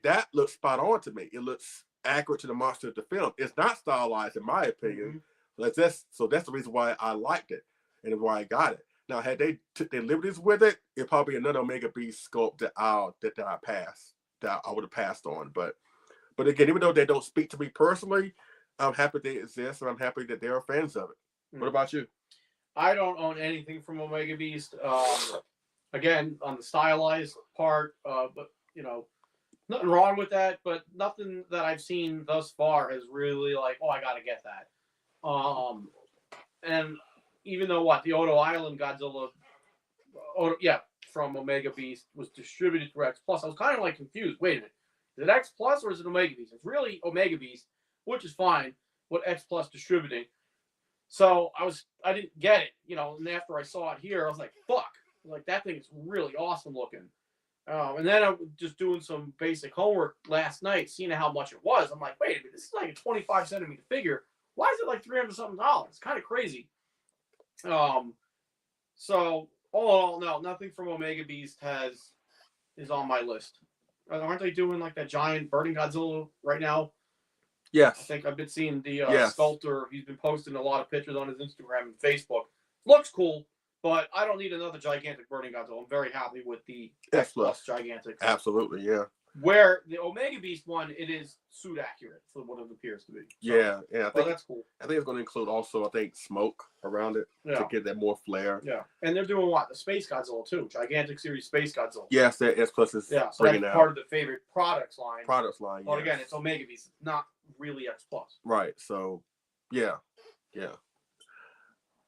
that looks spot on to me. It looks accurate to the monster of the film. It's not stylized, in my opinion. So that's the reason why I liked it and why I got it. Now, had they took their liberties with it, it'd probably be another Omega Beast sculpt that I would have passed on. But again, even though they don't speak to me personally, I'm happy they exist and I'm happy that there are fans of it. What about you? I don't own anything from Omega Beast. Again, on the stylized part, but nothing wrong with that, but nothing that I've seen thus far has really like, I gotta get that. And even though the Odo Island Godzilla, from Omega Beast was distributed through X Plus, I was kind of like confused. Wait a minute, is it X Plus or is it Omega Beast? It's really Omega Beast, which is fine. What X Plus distributing? So I didn't get it, And after I saw it here, I was like, fuck, like that thing is really awesome looking. And then I was just doing some basic homework last night, seeing how much it was. I'm like, wait a minute, this is like a 25 centimeter figure. Why is it like $300-something? It's kind of crazy. So all in all, no, nothing from Omega Beast is on my list. Aren't they doing like that giant burning Godzilla right now? Yes. I think I've been seeing the sculptor. He's been posting a lot of pictures on his Instagram and Facebook. Looks cool, but I don't need another gigantic burning Godzilla. I'm very happy with the X Plus gigantic. Absolutely, yeah. Where the Omega Beast one, it is suit accurate for what it appears to be. So, yeah. I think that's cool. I think it's going to include also, smoke around it to give that more flair. Yeah, and they're doing the Space Godzilla too, gigantic series Space Godzilla. Yes, that S Plus is so that's part of the favorite products line. Well, yes. Again, it's Omega Beast, it's not really X Plus. Right. So, yeah.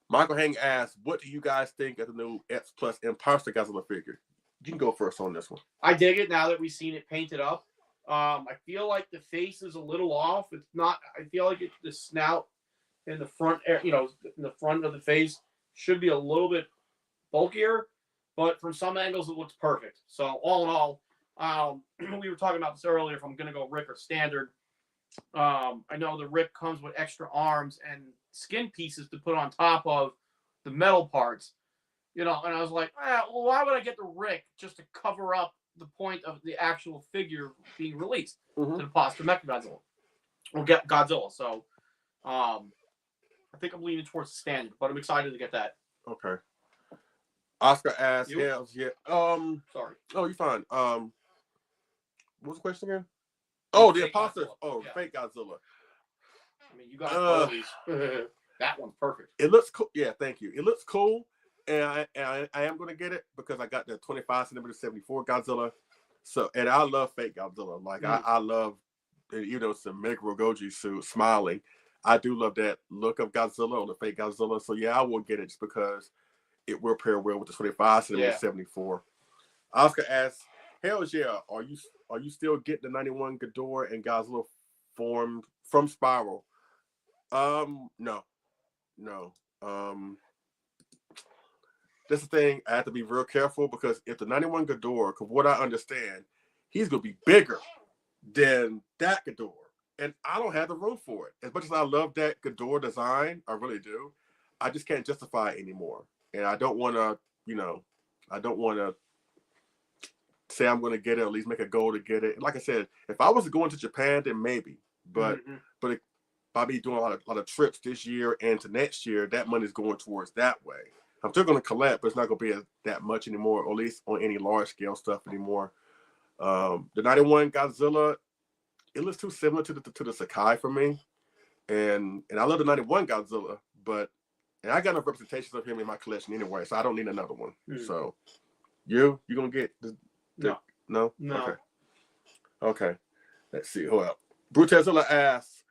Michael Hang asks, what do you guys think of the new X Plus Imposter Godzilla figure? You can go first on this one. I dig it now that we've seen it painted up. I feel like the face is a little off. It's not. I feel like the snout in the front, in the front of the face should be a little bit bulkier, but from some angles it looks perfect. So all in all, we were talking about this earlier. If I'm going to go Rick or standard, I know the Rick comes with extra arms and skin pieces to put on top of the metal parts. And I was like, well, why would I get the Rick just to cover up the point of the actual figure being released to the Poster Mechagodzilla or get Godzilla? So, I think I'm leaning towards the standard, but I'm excited to get that. Okay. Oscar asks, hells yeah. Sorry. Oh, you're fine. What was the question again? Oh, the imposter. Oh, yeah. Fake Godzilla. I mean, you got all these. That one's perfect. It looks cool. Yeah, thank you. It looks cool. And I am going to get it because I got the 25 centimeter 74 Godzilla. So, and I love fake Godzilla. Like, I love, some Meguro Goji suit smiling. I do love that look of Godzilla on the fake Godzilla. So, yeah, I will get it just because it will pair well with the 25 centimeter 74. Oscar asks, hells yeah, are you still getting the 91 Ghidorah and Godzilla formed from Spiral? No. That's the thing. I have to be real careful because if the 91 Ghidorah, because what I understand, he's going to be bigger than that Ghidorah. And I don't have the room for it. As much as I love that Ghidorah design, I really do, I just can't justify it anymore. And I don't want to, say I'm going to get it, or at least make a goal to get it. Like I said, if I was going to Japan, then maybe. But if I be doing a lot of trips this year and to next year, that money's going towards that way. I'm still going to collect, but it's not going to be that much anymore, or at least on any large scale stuff anymore. The 91 Godzilla, it looks too similar to the Sakai for me, and I love the 91 Godzilla, and I got enough representations of him in my collection anyway, so I don't need another one. So you gonna get no? Okay. Let's see. Hold up. Brutezilla asks,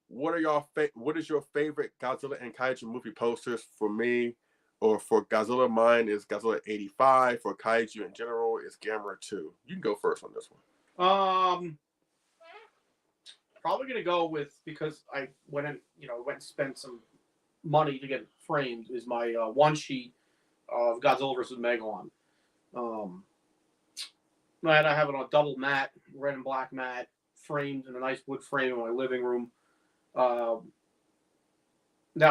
what is your favorite Godzilla and Kaiju movie posters? For me, or for Godzilla, mine is Godzilla 85. For Kaiju in general, is Gamera 2. You can go first on this one. Probably gonna go with, because I went and spent some money to get it framed, is my one sheet of Godzilla vs. Megalon. And I have it on a double matte, red and black matte, framed in a nice wood frame in my living room. That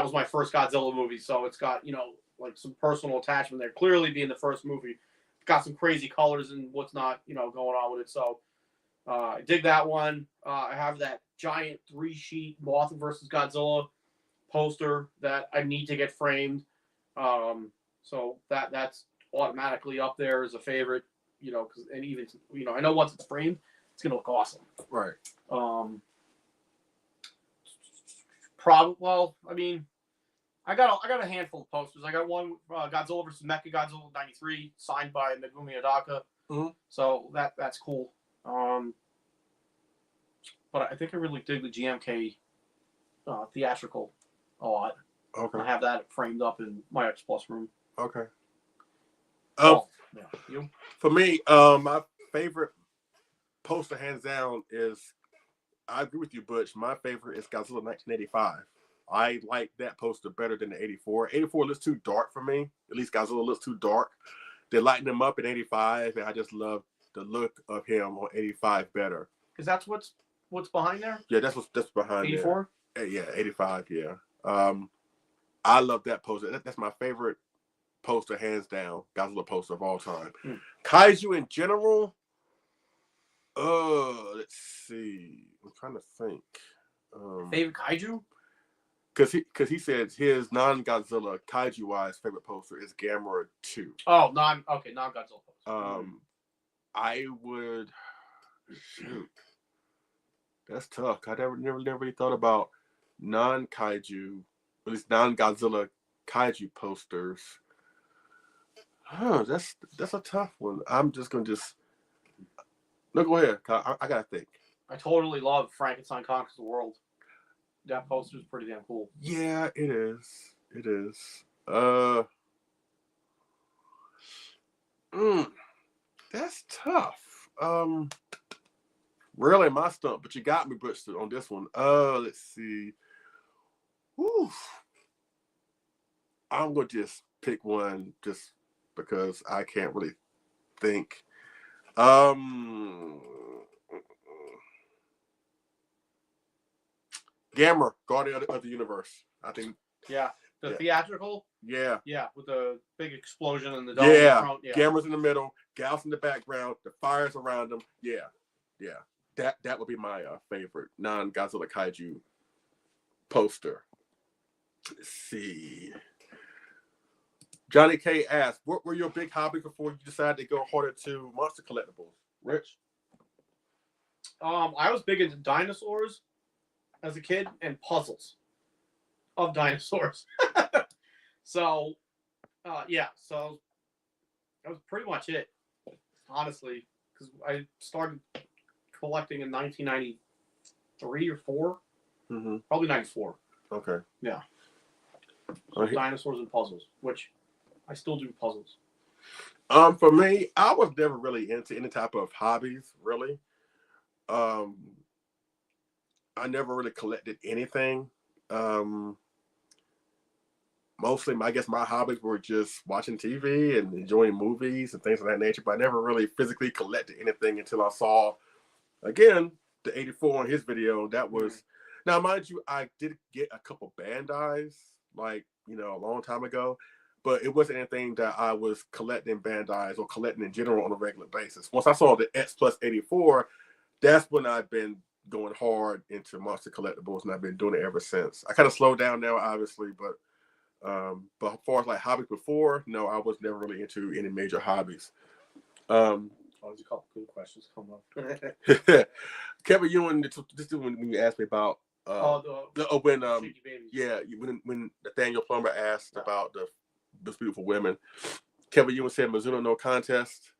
was my first Godzilla movie, so it's got, like some personal attachment there. Clearly being the first movie, got some crazy colors and what's not, going on with it. So I dig that one. I have that giant 3-sheet Mothra vs. Godzilla poster that I need to get framed. So that's automatically up there as a favorite, because I know once it's framed, it's gonna look awesome. Right. I got a handful of posters. I got one Godzilla vs. Mechagodzilla '93 signed by Megumi Adaka. So that's cool. But I think I really dig the GMK theatrical a lot. Okay. I have that framed up in my X Plus room. Okay. You? For me, my favorite poster, hands down, is, I agree with you, Butch. My favorite is Godzilla 1985. I like that poster better than the 84. 84 looks too dark for me. At least Godzilla looks too dark. They lighten him up in 85, and I just love the look of him on 85 better. Because that's what's behind there? Yeah, that's behind 84? there. Yeah, 85, yeah. I love that poster. That's my favorite poster, hands down. Godzilla poster of all time. Kaiju in general, let's see. I'm trying to think. Favorite Kaiju? Because he says his non-Godzilla Kaiju-wise favorite poster is Gamera 2. Oh, non-Godzilla poster. I would... Shoot. That's tough. I never really thought about non-Kaiju, at least non-Godzilla Kaiju posters. That's a tough one. I'm just going to No, go ahead. I got to think. I totally love Frankenstein Conquers the World. That poster is pretty damn cool. Yeah, it is. It is. That's tough. Really my stump, but you got me, Butch, on this one. Let's see. Whew. I'm gonna just pick one just because I can't really think. Gamma, Guardian of the Universe. I think. Yeah. The theatrical? Yeah. Yeah, with the big explosion and the dome in front. Yeah. Gamma's in the middle, Gauss in the background, the fires around them. Yeah. That would be my favorite non-Godzilla kaiju poster. Let's see. Johnny K asked, what were your big hobbies before you decided to go harder to monster collectibles? Rich? I was big into dinosaurs as a kid and puzzles of dinosaurs. So that was pretty much it, honestly, because I started collecting in 1993 or 4. Mm-hmm. Probably 94. Okay. Yeah. So dinosaurs and puzzles, which I still do puzzles. For me, I was never really into any type of hobbies, really. I never really collected anything. Mostly, I guess my hobbies were just watching TV and enjoying movies and things of that nature, but I never really physically collected anything until I saw, again, the 84 on his video. That was, now mind you, I did get a couple Bandais, like, a long time ago, but it wasn't anything that I was collecting Bandais or collecting in general on a regular basis. Once I saw the X Plus 84, that's when I've been going hard into monster collectibles, and I've been doing it ever since. I kind of slowed down now, obviously, but as far as like hobbies before, no, I was never really into any major hobbies. There's a couple good questions come up. Kevin Ewan, this is when you asked me about when Nathaniel Plumber asked about those beautiful women. Kevin Ewan said Mizuno no contest.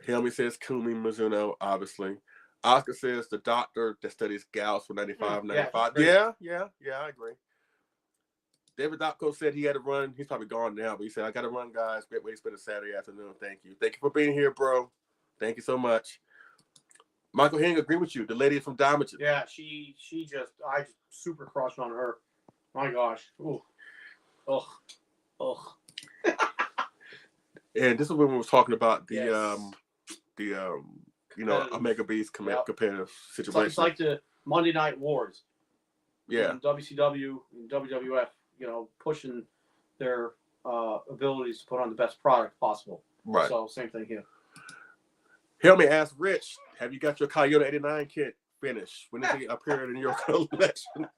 Helmi says Kumi Mizuno, obviously. Oscar says the doctor that studies gals for 95. Yeah, I agree. David Dopko said he had to run. He's probably gone now, but he said, I got to run, guys. Great way to spend a Saturday afternoon. Thank you. Thank you for being here, bro. Thank you so much. Michael Hing, agree with you. The lady from Damages. Yeah, I just super crushed on her. My gosh. Ooh. Ugh. And this is when we were talking about the Omega Beast competitive situation. It's like the Monday Night Wars. Yeah. WCW and WWF, pushing their abilities to put on the best product possible. Right. So same thing here. Help me ask Rich, have you got your Coyote 89 kit finished? When is it appearing in your collection?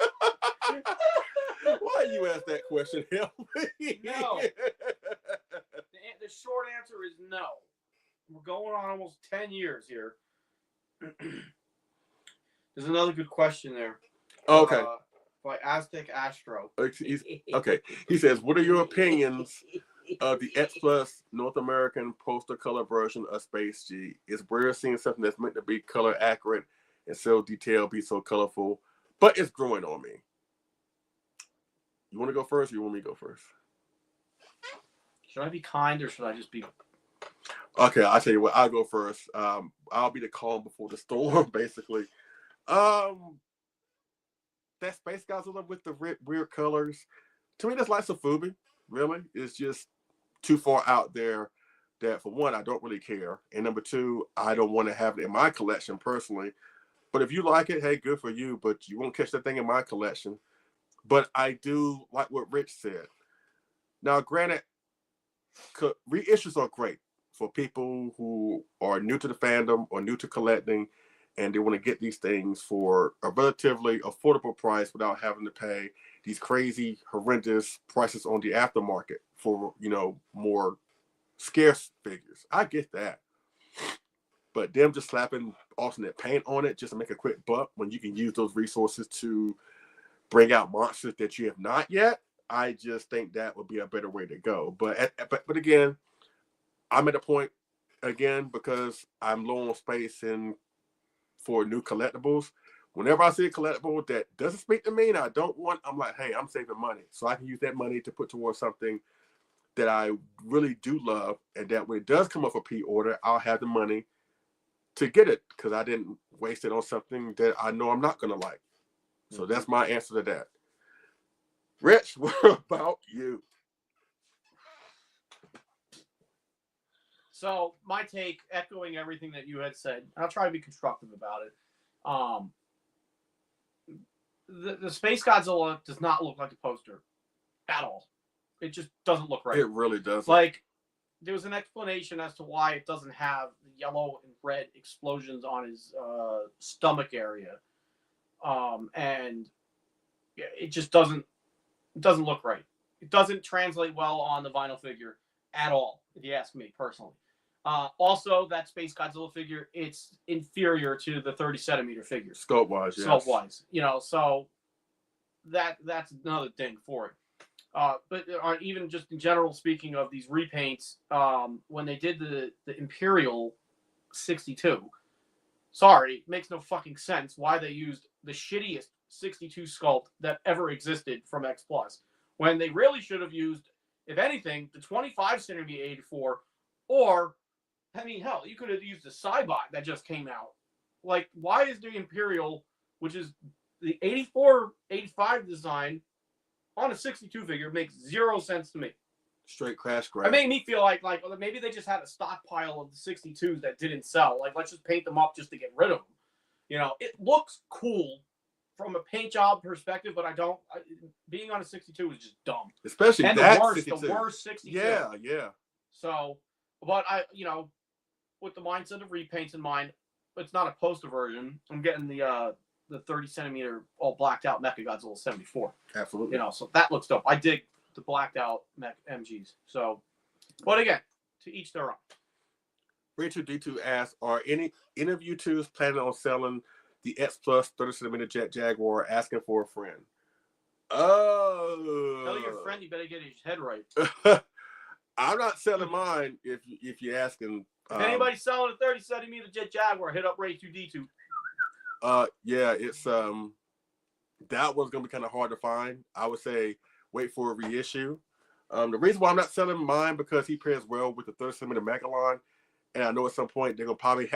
Why you ask that question, Help me? No. The short answer is no. We're going on almost 10 years here. There's another good question there. Okay. By Aztec Astro. Okay. He says, what are your opinions of the X Plus North American poster color version of Space G? It's weird seeing something that's meant to be color accurate and so detailed, be so colorful, but it's growing on me. You want to go first or you want me to go first? Should I be kind or should I just be... Okay, I'll tell you what. I'll go first. I'll be the calm before the storm, basically. That Space Godzilla with the weird colors, to me, that's like Safubi. Really, it's just too far out there. That for one, I don't really care, and number two, I don't want to have it in my collection personally. But if you like it, hey, good for you. But you won't catch that thing in my collection. But I do like what Rich said. Now, granted, reissues are great for people who are new to the fandom or new to collecting, and they want to get these things for a relatively affordable price without having to pay these crazy, horrendous prices on the aftermarket for, more scarce figures. I get that. But them just slapping alternate paint on it just to make a quick buck when you can use those resources to bring out monsters that you have not yet, I just think that would be a better way to go. But again, I'm at a point, again, because I'm low on space and for new collectibles, Whenever I see a collectible that doesn't speak to me and I don't want, I'm like, hey, I'm saving money. So I can use that money to put towards something that I really do love. And that when it does come up for pre-order, I'll have the money to get it because I didn't waste it on something that I know I'm not going to like. So that's my answer to that. Rich, what about you? So my take, echoing everything that you had said, I'll try to be constructive about it. The Space Godzilla does not look like a poster at all. It just doesn't look right. It really doesn't. Like, there was an explanation as to why it doesn't have the yellow and red explosions on his stomach area, and it just doesn't look right. It doesn't translate well on the vinyl figure at all, if you ask me personally. Also, that Space Godzilla figure, it's inferior to the 30-centimeter figure. Scope-wise, yes. Scope-wise, so that's another thing for it. But even just in general, speaking of these repaints, when they did the Imperial 62, sorry, it makes no fucking sense why they used the shittiest 62 sculpt that ever existed from X Plus, when they really should have used, if anything, the 25-centimeter 84, or, I mean, hell, you could have used the Cybot that just came out. Like, why is the Imperial, which is the 84, 85 design, on a 62 figure, makes zero sense to me. Straight crash grab. It made me feel like maybe they just had a stockpile of the 62s that didn't sell. Like, let's just paint them up just to get rid of them. It looks cool from a paint job perspective, but being on a 62 is just dumb. Especially and that the worst 62. Yeah. So, but with the mindset of repaints in mind, it's not a poster version. I'm getting the 30-centimeter all blacked out Mecha Godzilla 74. Absolutely. So that looks dope. I dig the blacked out Mech MGs. So, but again, to each their own. Rachel D2 asks, are any of you twos planning on selling the X Plus 30-centimeter Jet Jaguar, asking for a friend? Oh. Tell your friend you better get his head right. I'm not selling mine if you're asking. If anybody's selling a 30-centimeter Jet Jaguar, hit up Ray 2D2. Yeah, it's that one's gonna be kind of hard to find. I would say wait for a reissue. The reason why I'm not selling mine because he pairs well with the 30-centimeter Megalon, and I know at some point they're gonna probably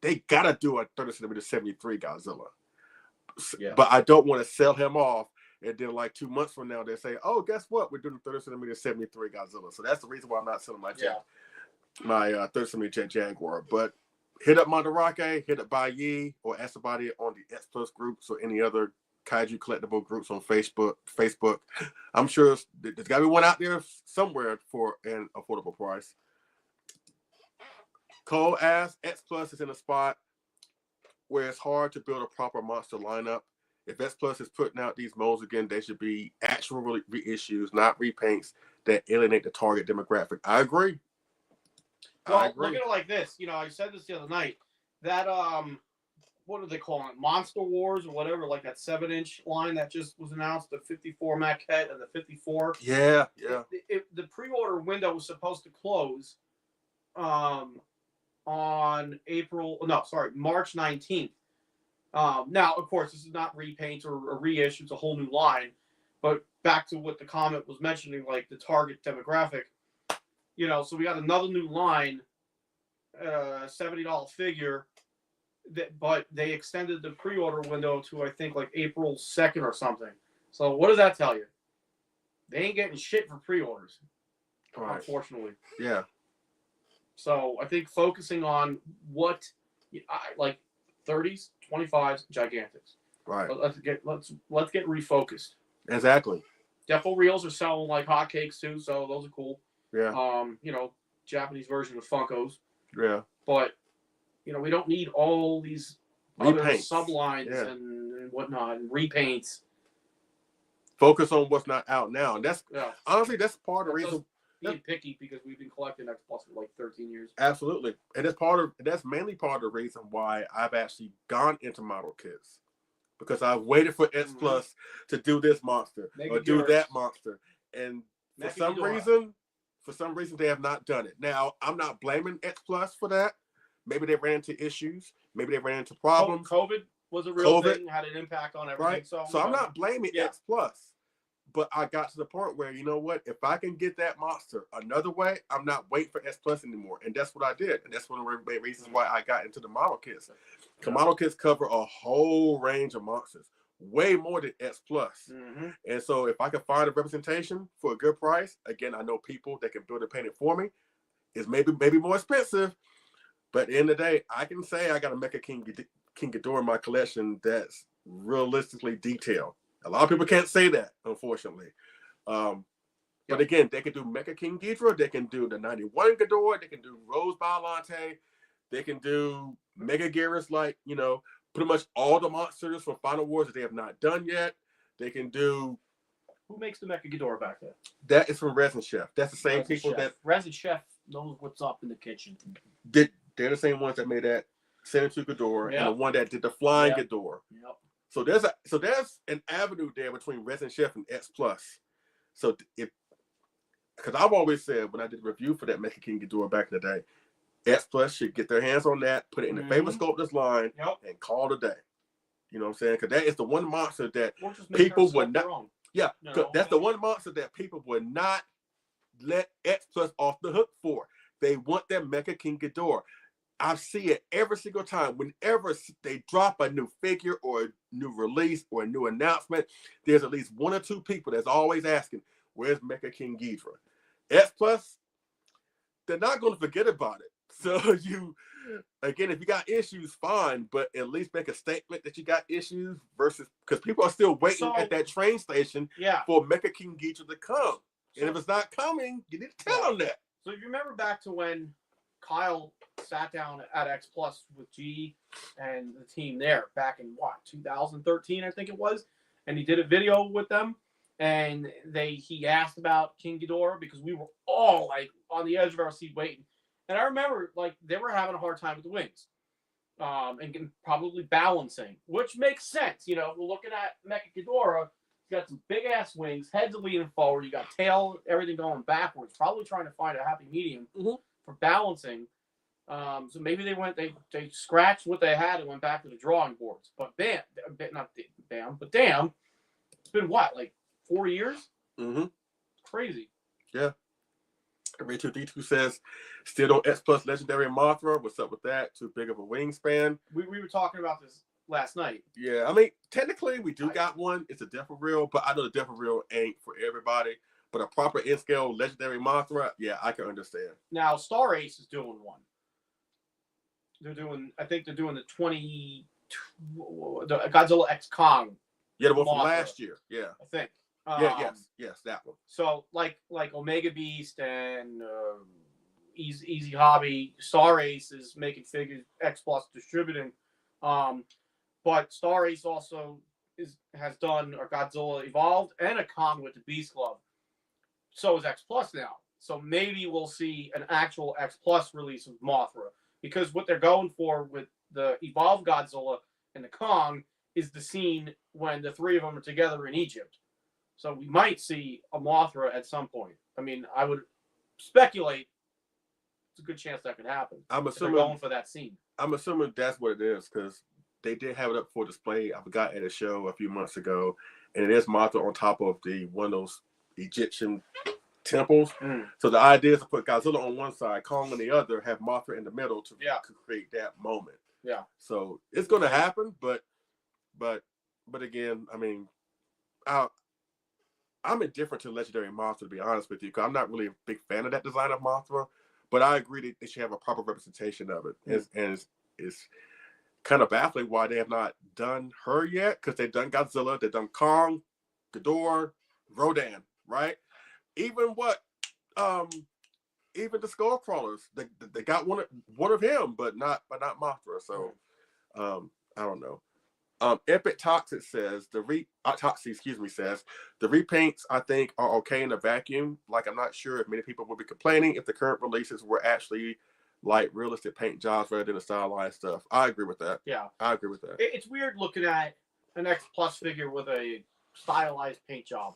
they gotta do a 30-centimeter 73 Godzilla. Yeah. But I don't want to sell him off, and then like 2 months from now they say, oh, guess what? We're doing 30-centimeter 73 Godzilla. So that's the reason why I'm not selling my Jet, my 30-centimeter Jet Jaguar. But hit up Mandarake, hit up Bayi, or ask somebody on the X Plus groups or any other kaiju collectible groups on Facebook. I'm sure there's got to be one out there somewhere for an affordable price. Cole asks, X Plus is in a spot where it's hard to build a proper monster lineup. If X Plus is putting out these molds again, they should be actual reissues, not repaints that alienate the target demographic. I agree. Well, look at it like this. I said this the other night. That, what do they call it? Monster Wars or whatever, like that 7-inch line that just was announced, the 54 maquette and the 54. Yeah. The pre-order window was supposed to close on March 19th. Now, of course, this is not repaints or a reissue. It's a whole new line. But back to what the comment was mentioning, like the target demographic. So we got another new line, $70 figure, but they extended the pre-order window to, I think, like April 2nd or something. So what does that tell you? They ain't getting shit for pre-orders, unfortunately. Yeah. So I think focusing on what, like 30s, 25s, gigantics. Right. Let's get refocused. Exactly. Defo reels are selling like hotcakes too, so those are cool. Yeah. Japanese version of Funkos. Yeah. But, we don't need all these other sublines and whatnot, and repaints. Focus on what's not out now. And that's, honestly, that's part of the reason. Being picky because we've been collecting X Plus for like 13 years. Absolutely. And that's mainly part of the reason why I've actually gone into model kits. Because I've waited for X Plus to do this monster or do that monster. And for some reason they have not done it. Now, I'm not blaming X Plus for that. Maybe they ran into issues. Maybe they ran into problems. COVID? was a real COVID, thing, had an impact on everything. Right. So I'm not blaming X Plus. But I got to the point where, you know what? If I can get that monster another way, I'm not waiting for S Plus anymore. And that's what I did. And that's one of the main reasons why I got into the model kits. The model kits cover a whole range of monsters, way more than S Plus. Mm-hmm. And so if I can find a representation for a good price, again, I know people that can build and paint it for me. It's maybe more expensive. But at the end of the day, I can say I got a Mecha King Ghidorah in my collection that's realistically detailed. A lot of people can't say that, unfortunately. But again, they can do Mecha King Ghidorah. They can do the 91 Ghidorah. They can do Rose Biollante. They can do Mega Garrus, like, you know, pretty much all the monsters from Final Wars that they have not done yet. They can do... Who makes the Mecha Ghidorah back there? That is from Resin Chef. That's the same people that... Resin Chef knows what's up in the kitchen. They're the same ones that made that 72 Ghidorah and the one that did the Flying Ghidorah. Yep. So there's an avenue there between Resin Chef and X Plus. So because I've always said when I did a review for that Mecha King Ghidorah back in the day, X Plus should get their hands on that, put it in the favorite sculptors line, and call it a day. You know what I'm saying? Because that is the one monster that people would not. Yeah, that's the one monster that people would not let X Plus off the hook for. They want that Mecha King Ghidorah. I see it every single time. Whenever they drop a new figure or a new release or a new announcement, there's at least one or two people that's always asking, where's Mecha King Ghidorah? X Plus, they're not going to forget about it. So if you got issues, fine, but at least make a statement that you got issues versus, because people are still waiting at that train station for Mecha King Ghidorah to come. And if it's not coming, you need to tell them that. So if you remember back to when Kyle sat down at X Plus with G and the team there back in 2013, I think it was, and he did a video with them, and he asked about King Ghidorah because we were all like on the edge of our seat waiting, and I remember like they were having a hard time with the wings, and probably balancing, which makes sense. You know, we're looking at Mecha Ghidorah. He's got some big ass wings, heads are leaning forward. You got tail, everything going backwards. Probably trying to find a happy medium for balancing. So maybe they scratched what they had and went back to the drawing boards. But damn, it's been what, like 4 years? Mm-hmm. Crazy. Yeah. Rachel D2 says, still don't X Plus Legendary Mothra. What's up with that? Too big of a wingspan. We were talking about this last night. Yeah, I mean, technically we do got one. It's a Death Reel, but I know the Death Reel ain't for everybody. But a proper in-scale Legendary Mothra, yeah, I can understand. Now, Star Ace is doing one. I think they're doing the Godzilla X Kong. Yeah, the one from last year. Yeah. I think. Yes, that one. So like Omega Beast and Easy Hobby, Star Ace is making figures, X Plus distributing. But Star Ace also has done a Godzilla Evolved and a Kong with the Beast Club. So is X Plus now. So maybe we'll see an actual X Plus release of Mothra. Because what they're going for with the Evolved Godzilla and the Kong is the scene when the three of them are together in Egypt. So we might see a Mothra at some point. I mean, I would speculate it's a good chance that could happen. I'm assuming they're going for that scene. I'm assuming that's what it is because they did have it up for display. I forgot at a show a few months ago, and it is Mothra on top of one of those Egyptian temples. So the idea is to put Godzilla on one side, Kong on the other, have Mothra in the middle to create that moment. Yeah. So it's going to happen, but again, I mean, I'm indifferent to Legendary Mothra, to be honest with you, because I'm not really a big fan of that design of Mothra. But I agree that they should have a proper representation of it, and it's kind of baffling why they have not done her yet, because they've done Godzilla, they've done Kong, Ghidorah, Rodan, right? Even the Skull Crawlers, they got one of him, but not Mothra. So I don't know. Epic Toxic says says the repaints I think are okay in a vacuum. Like I'm not sure if many people will be complaining if the current releases were actually like realistic paint jobs rather than the stylized stuff. I agree with that. Yeah, I agree with that. It's weird looking at an X Plus figure with a stylized paint job.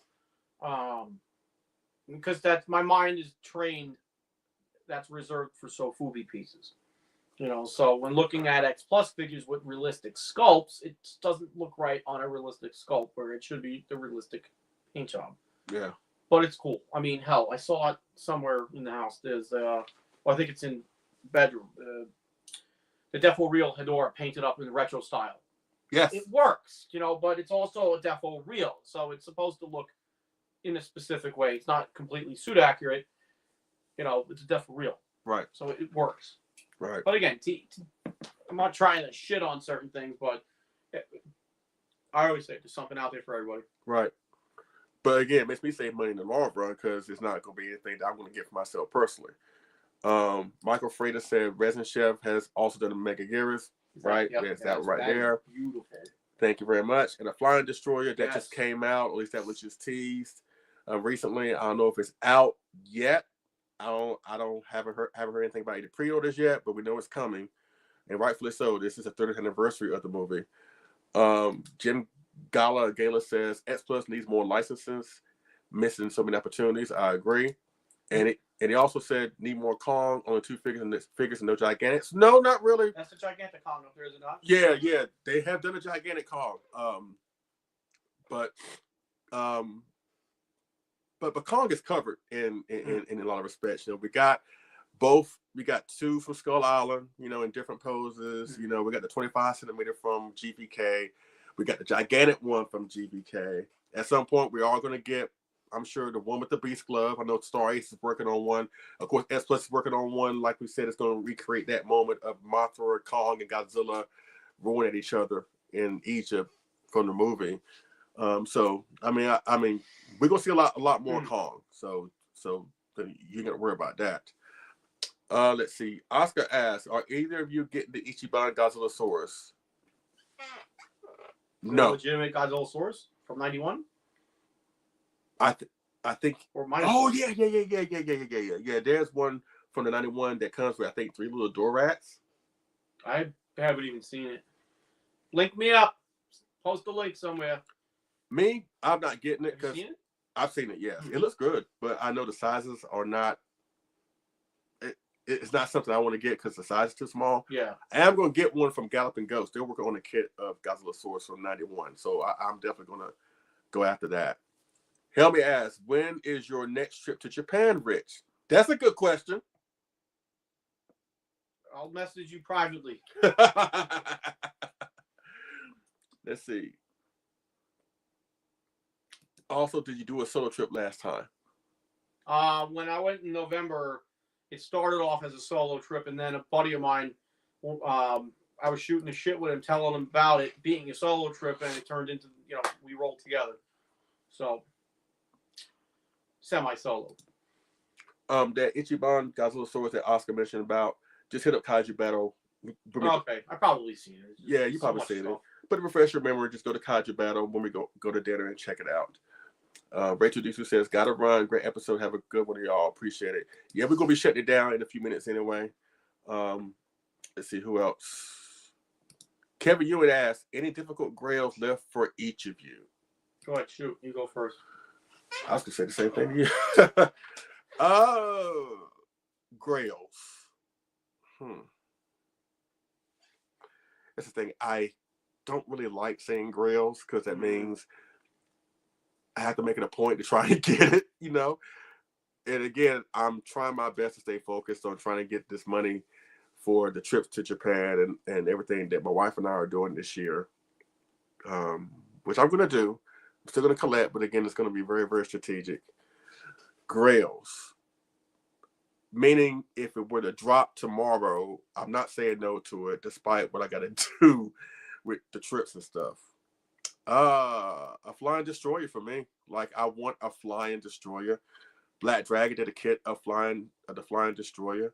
Because my mind is trained that's reserved for Sofubi pieces. You know, so when looking at X Plus figures with realistic sculpts, it doesn't look right on a realistic sculpt where it should be the realistic paint job. Yeah. But it's cool. I mean, hell, I saw it somewhere in the house. There's, well, I think it's in bedroom. The Defo Real Hedora painted up in the retro style. Yes. It works, you know, but it's also a Defo Real, so it's supposed to look in a specific way. It's not completely suit accurate. You know, it's a Defo Real. Right. So it works. Right. But again, I'm not trying to shit on certain things, but I always say there's something out there for everybody. Right. But again, it makes me save money in the long run because it's not going to be anything that I'm going to get for myself personally. Michael Frater said Resin Chef has also done a Mega Gears, right? Yep. There's that right there. Beautiful. Thank you very much. And a Flying Destroyer that just came out, at least that was just teased recently. I don't know if it's out yet. Haven't heard anything about any pre-orders yet, but we know it's coming, and rightfully so. This is the 30th anniversary of the movie. Jim Gala says X Plus needs more licenses, missing so many opportunities. I agree, and he also said need more Kong, only 2 figures and no Gigantics. No, not really. That's a gigantic Kong up there, is it not? Yeah, they have done a gigantic Kong, but Kong is covered in a lot of respects. You know, we got 2 from Skull Island, you know, in different poses. You know, we got the 25 centimeter from GVK. We got the gigantic one from GVK. At some point, we are going to get, I'm sure, the one with the Beast Glove. I know Star Ace is working on one. Of course, S Plus is working on one. Like we said, it's going to recreate that moment of Mothra, Kong, and Godzilla roaring at each other in Egypt from the movie. So I mean, we're gonna see a lot more Kong. So you're gonna worry about that. Let's see. Oscar asks, are either of you getting the Ichiban Godzillasaurus? No. Legitimate Godzillasaurus from '91. I think. Or minus. Oh yeah. There's one from the '91 that comes with, I think, 3 little door rats. I haven't even seen it. Link me up. Post a link somewhere. Me, I'm not getting it because I've seen it. Yes, it looks good, but I know the sizes are not. It's not something I want to get because the size is too small. Yeah, I am going to get one from Galloping Ghost. They're working on a kit of Godzillasaurus from '91, so I'm definitely going to go after that. Helmy asks, when is your next trip to Japan, Rich? That's a good question. I'll message you privately. Let's see. Also, did you do a solo trip last time? When I went in November, it started off as a solo trip, and then a buddy of mine, I was shooting the shit with him, telling him about it being a solo trip, and it turned into, you know, we rolled together. So, semi-solo. That Ichiban Godzillasaurus that Oscar mentioned about, just hit up Kaiju Battle. Okay, I probably seen it. Yeah, you probably seen it. But to refresh your memory, just go to Kaiju Battle when we go to dinner and check it out. Rachel Disu says, gotta run. Great episode. Have a good one, y'all. Appreciate it. Yeah, we're gonna be shutting it down in a few minutes anyway. Let's see who else. Kevin, you would ask, any difficult grails left for each of you? Go ahead, shoot. You go first. I was gonna say the same thing to you. Grails. That's the thing. I don't really like saying grails because that means I have to make it a point to try and get it, you know. And again, I'm trying my best to stay focused on trying to get this money for the trips to Japan and everything that my wife and I are doing this year, which I'm going to do. I'm still going to collect, but again, it's going to be very, very strategic. Grails. Meaning, if it were to drop tomorrow, I'm not saying no to it, despite what I got to do with the trips and stuff. A flying destroyer for me. Like, I want a flying destroyer. Black Dragon did a kit of the flying destroyer.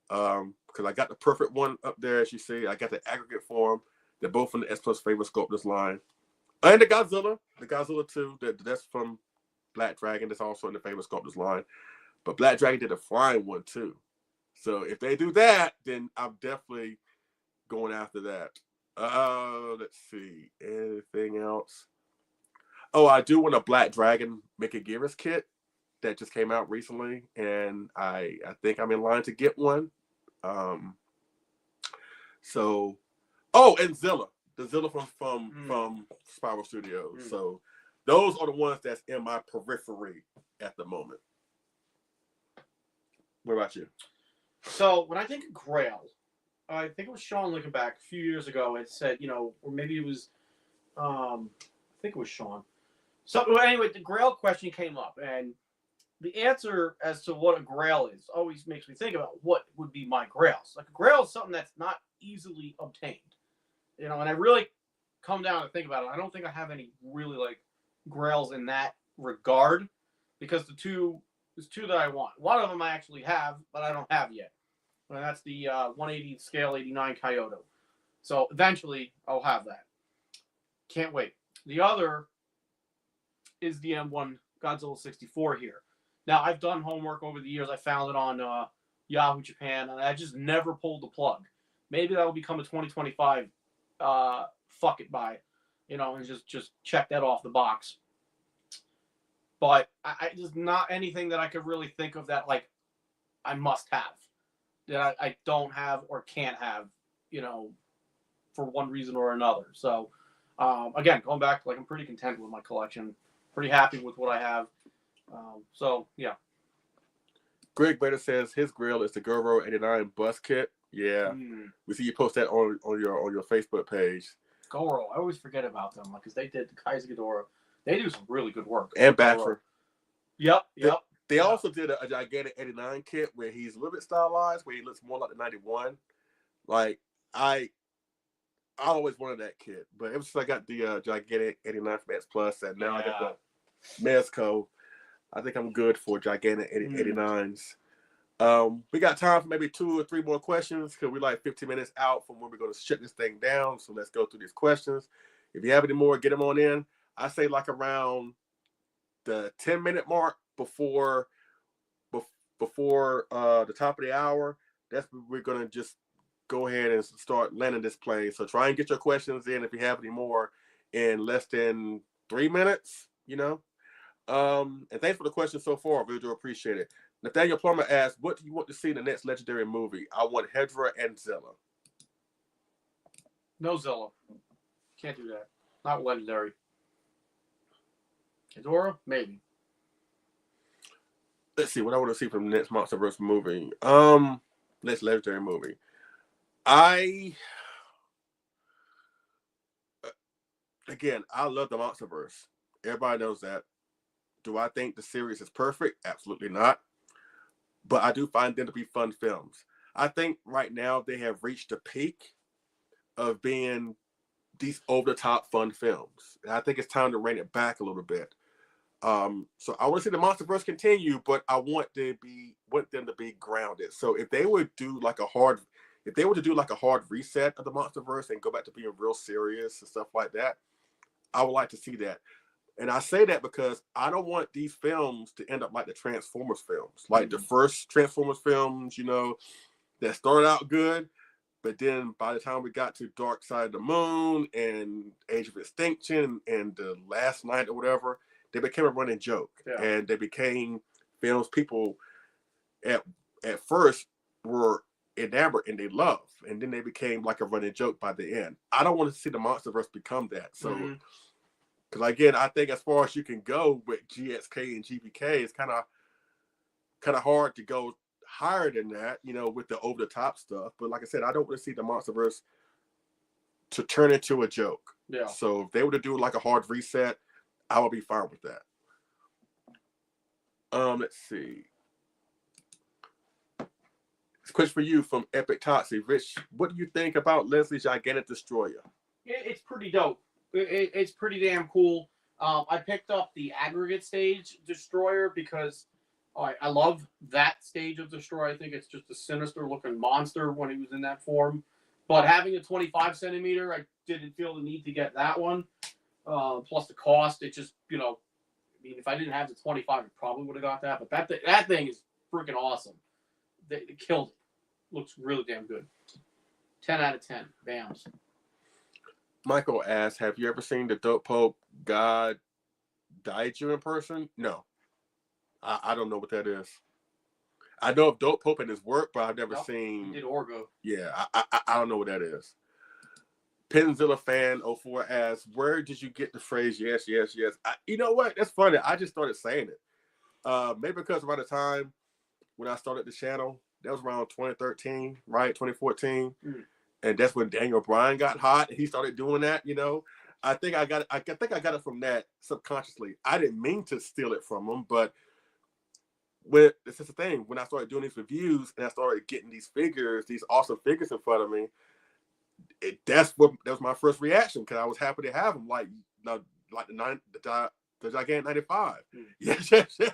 Because I got the perfect one up there, as you see. I got the aggregate form. They're both from the S Plus Favorite Sculptors line. And the Godzilla 2, that's from Black Dragon. That's also in the Favorite Sculptors line. But Black Dragon did a flying one too. So if they do that, then I'm definitely going after that. Let's see. Anything else? Oh, I do want a Black Dragon Mega Gears kit that just came out recently, and I think I'm in line to get one. So, oh, and Zilla, the Zilla from Spiral Studios. So, those are the ones that's in my periphery at the moment. What about you? So when I think of Grail, I think it was Sean looking back a few years ago. It said, or maybe it was, I think it was Sean. So anyway, the Grail question came up, and the answer as to what a Grail is always makes me think about what would be my Grails. Like a Grail is something that's not easily obtained, and I really come down and think about it. I don't think I have any really like Grails in that regard, because there's two that I want. One of them I actually have, but I don't have yet. And that's the 180 scale 89 Kyoto. So eventually I'll have that. Can't wait. The other is the M1 Godzilla 64 here. Now I've done homework over the years. I found it on Yahoo Japan, and I just never pulled the plug. Maybe that'll become a 2025 fuck it buy, and just check that off the box. But I just not anything that I could really think of that like I must have, that I don't have or can't have, for one reason or another. So again, going back, like I'm pretty content with my collection, pretty happy with what I have. So yeah. Greg Bader says his grill is the Goro 89 bus kit. Yeah, we see you post that on your Facebook page. Goro, I always forget about them, because they did the Kaiser Ghidorah. They do some really good work. And Baffer. Yep. They also did a gigantic 89 kit where he's a little bit stylized, where he looks more like the 91. Like I always wanted that kit, but it was just I got the gigantic 89 from X Plus, and now I got the Mezco. I think I'm good for gigantic 89s. We got time for maybe 2 or 3 more questions, because we're like 15 minutes out from when we're going to shut this thing down. So let's go through these questions. If you have any more, get them on in. I say like around the 10-minute mark before the top of the hour. That's when we're going to just go ahead and start landing this plane. So try and get your questions in if you have any more in less than 3 minutes, And thanks for the questions so far. I really do appreciate it. Nathaniel Plummer asks, what do you want to see in the next legendary movie? I want Hedra and Zilla. No Zilla. Can't do that. Not legendary. Ghidorah? Maybe. Let's see what I want to see from the next MonsterVerse movie. Next legendary movie. Again, I love the MonsterVerse. Everybody knows that. Do I think the series is perfect? Absolutely not. But I do find them to be fun films. I think right now they have reached the peak of being these over-the-top fun films. And I think it's time to rein it back a little bit. So I want to see the MonsterVerse continue, but I want them to be grounded. So if they would do like a hard reset of the MonsterVerse and go back to being real serious and stuff like that, I would like to see that. And I say that because I don't want these films to end up like the Transformers films, like the first Transformers films, that started out good, but then by the time we got to Dark Side of the Moon and Age of Extinction and The Last Night or whatever, they became a running joke. Yeah. And they became films people at first were enamored and they loved, and then they became like a running joke by the end. I don't want to see the MonsterVerse become that. So. Because again, I think as far as you can go with GXK and GBK, it's kind of hard to go higher than that, with the over the top stuff. But like I said, I don't want to see the MonsterVerse to turn into a joke. Yeah. So if they were to do like a hard reset, I would be fine with that. Let's see. This question for you from Epic Toxic. Rich, what do you think about Leslie's Gigantic Destroyer? It's pretty dope. It's pretty damn cool. I picked up the aggregate stage Destroyer because I love that stage of Destroyer. I think it's just a sinister looking monster when he was in that form. But having a 25 centimeter, I didn't feel the need to get that one. Plus the cost, it just, if I didn't have the 25, I probably would have got that. But that thing is freaking awesome. They killed it. Looks really damn good. 10 out of 10. Bams. Michael asks, have you ever seen the Dope Pope God Daiju in person? No. I don't know what that is. I know of Dope Pope and his work, but I've never seen. He did Orgo. Yeah, I don't know what that is. Penzilla fan 04 asks, where did you get the phrase yes, yes, yes? You know what? That's funny. I just started saying it. Maybe because around the time when I started the channel, that was around 2013, right? 2014. And that's when Daniel Bryan got hot. He started doing that, you know. I think I got it from that subconsciously. I didn't mean to steal it from him, but this is the thing. When I started doing these reviews and I started getting these awesome figures in front of me, that was my first reaction, because I was happy to have them, like the Gigantic 95. Yes,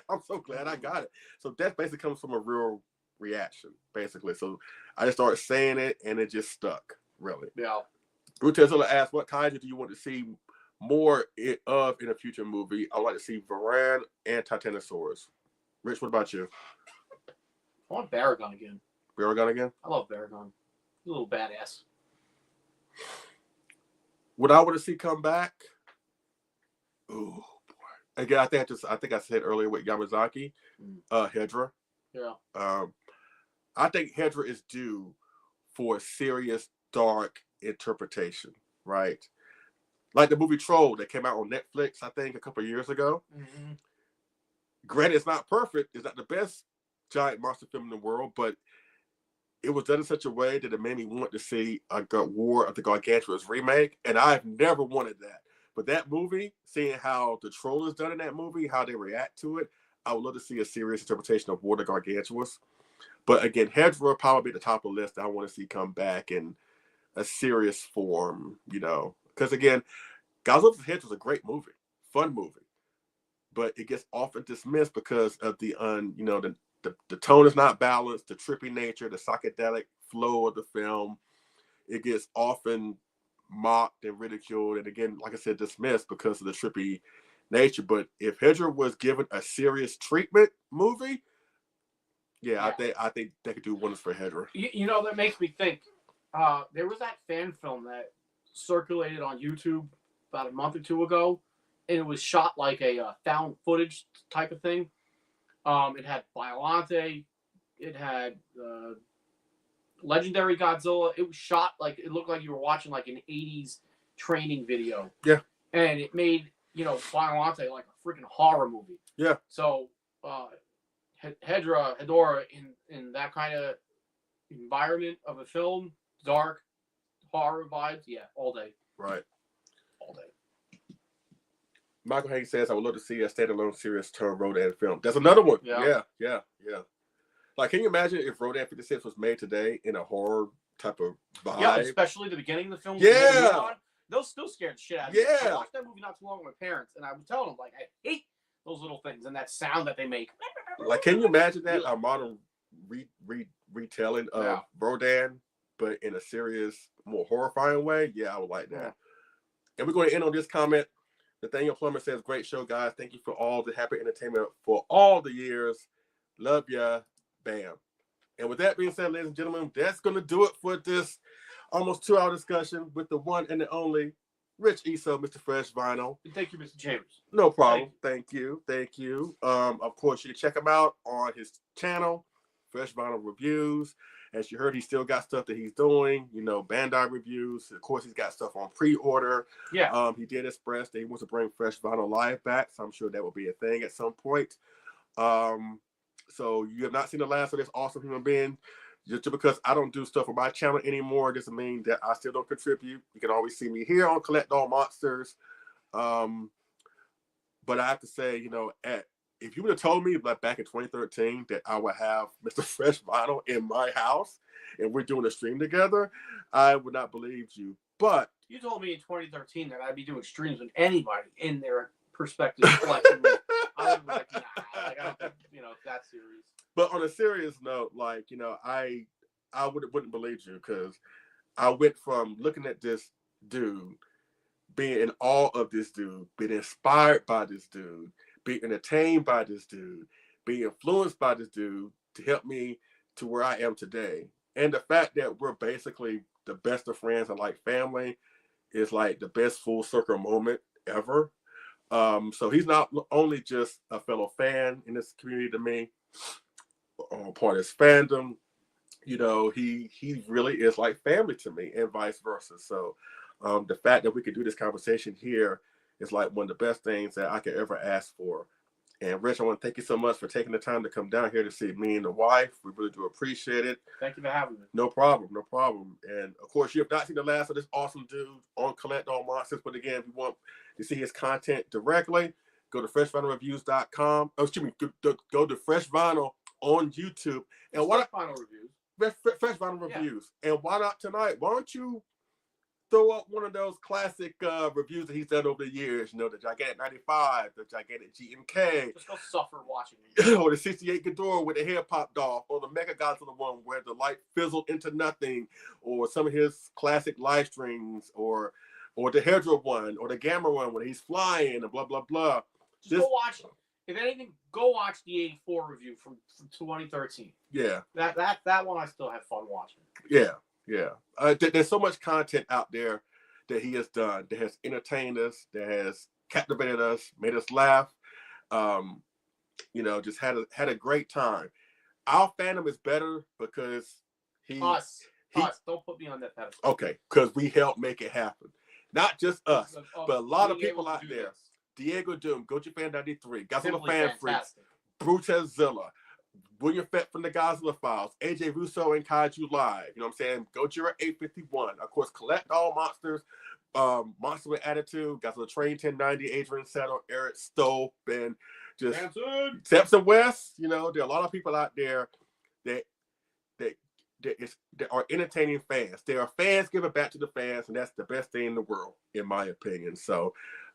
I'm so glad I got it. So that basically comes from a real reaction, basically. So I just started saying it, and it just stuck, really. Yeah. Rutezilla asked, what kaiju do you want to see more of in a future movie? I'd like to see Varan and Titanosaurus. Rich, what about you? I want Baragon again. Baragon again? I love Baragon. He's a little badass. What I want to see come back? Oh boy! Again, I think I said earlier with Yamazaki, Hedra. Yeah. I think Hedra is due for a serious dark interpretation, right? Like the movie Troll that came out on Netflix, I think, a couple of years ago. Mm-hmm. Granted, it's not perfect. It's not the best giant monster film in the world, but it was done in such a way that it made me want to see a War of the Gargantuas remake, and I've never wanted that. But that movie, seeing how the Troll is done in that movie, how they react to it, I would love to see a serious interpretation of War of the Gargantuas. But again, Hedra will probably be at the top of the list. I want to see come back in a serious form, you know. Because again, Godzilla vs. Hedra was a great movie, fun movie, but it gets often dismissed because of the tone is not balanced, the trippy nature, the psychedelic flow of the film. It gets often mocked and ridiculed, and again, like I said, dismissed because of the trippy nature. But if Hedra was given a serious treatment movie, I think they could do wonders for Hedra. You know, that makes me think. There was that fan film that circulated on YouTube about a month or two ago, and it was shot like a found footage type of thing. It had Biollante, it had Legendary Godzilla. It was shot like it looked like you were watching like an 80s training video. Yeah. And it made, Biollante like a freaking horror movie. Yeah. So Hedora in that kind of environment of a film, dark horror vibes, all day. Right. All day. Michael Hayes says, I would love to see a standalone series turn Rodan film. That's another one. Yeah. Like, can you imagine if Rodan 56 was made today in a horror type of vibe? Yeah, especially the beginning of the film. Yeah. They'll still scare the shit out of me. Yeah. I watched that movie not too long with my parents, and I was telling them, like, I hate those little things and that sound that they make. Like, can you imagine that? A modern retelling of Rodan, but in a serious, more horrifying way? Yeah, I would like that. Yeah. And we're going to end on this comment. Nathaniel Plummer says, great show, guys. Thank you for all the happy entertainment for all the years. Love ya. Bam. And with that being said, ladies and gentlemen, that's going to do it for this almost 2-hour discussion with the one and the only Rich Eso, Mr. Fresh Vinyl. Thank you, Mr. Chambers. No problem. Thank you. Of course, you can check him out on his channel, Fresh Vinyl Reviews. As you heard, he still got stuff that he's doing, Bandai reviews. Of course, he's got stuff on pre-order. Yeah. He did express that he wants to bring Fresh Vinyl Live back, so I'm sure that will be a thing at some point. So you have not seen the last of this awesome human being. Just because I don't do stuff on my channel anymore doesn't mean that I still don't contribute. You can always see me here on Collect All Monsters. But I have to say, if you would have told me back in 2013 that I would have Mr. Fresh Vinyl in my house and we're doing a stream together, I would not believe you. But you told me in 2013 that I'd be doing streams with anybody in their perspective collection. I was like, nah, I don't think, that serious. But on a serious note, I wouldn't believe you, because I went from looking at this dude, being in awe of this dude, being inspired by this dude, being entertained by this dude, being influenced by this dude to help me to where I am today. And the fact that we're basically the best of friends and like family is like the best full circle moment ever. So he's not only just a fellow fan in this community to me, part of his fandom. You know, he really is like family to me, and vice versa. So the fact that we could do this conversation here is like one of the best things that I could ever ask for. And Rich, I want to thank you so much for taking the time to come down here to see me and the wife. We really do appreciate it. Thank you for having me. No problem, no problem. And of course, you have not seen the last of this awesome dude on Collect All Monsters. But again, if you want to see his content directly, go to freshvinylreviews.com. Oh, excuse me, go to Fresh Vinyl on YouTube. And Fresh Vinyl Reviews. Fresh Vinyl Reviews. And why not tonight? Why don't you throw up one of those classic reviews that he's done over the years? You know, the Gigantic 95, the Gigantic GMK. Just go suffer watching it. Or the 68 Ghidorah with the hair popped off. Or the Mega Godzilla one where the light fizzled into nothing. Or some of his classic live streams. Or the Hydra one. Or the Gamma one when he's flying and blah, blah, blah. Just go watch, if anything, go watch the 84 review from 2013. Yeah. That one I still have fun watching. Yeah. There's so much content out there that he has done that has entertained us, that has captivated us, made us laugh. You know, just had a great time. Our fandom is better because us. Don't put me on that pedestal. Okay, because we helped make it happen. Not just us, but a lot of people out there. This. Diego Doom, Goji Fan 93, Godzilla Fan Freaks, Brutezilla, William Fett from the Godzilla Files, AJ Russo and Kaiju Live. You know what I'm saying? Gojira 851. Of course, Collect All Monsters, Monster with Attitude, Godzilla Train 1090, Adrian Settle, Eric Stope, and just Samson West. You know, there are a lot of people out there that are entertaining fans. There are fans giving back to the fans, and that's the best thing in the world, in my opinion. So,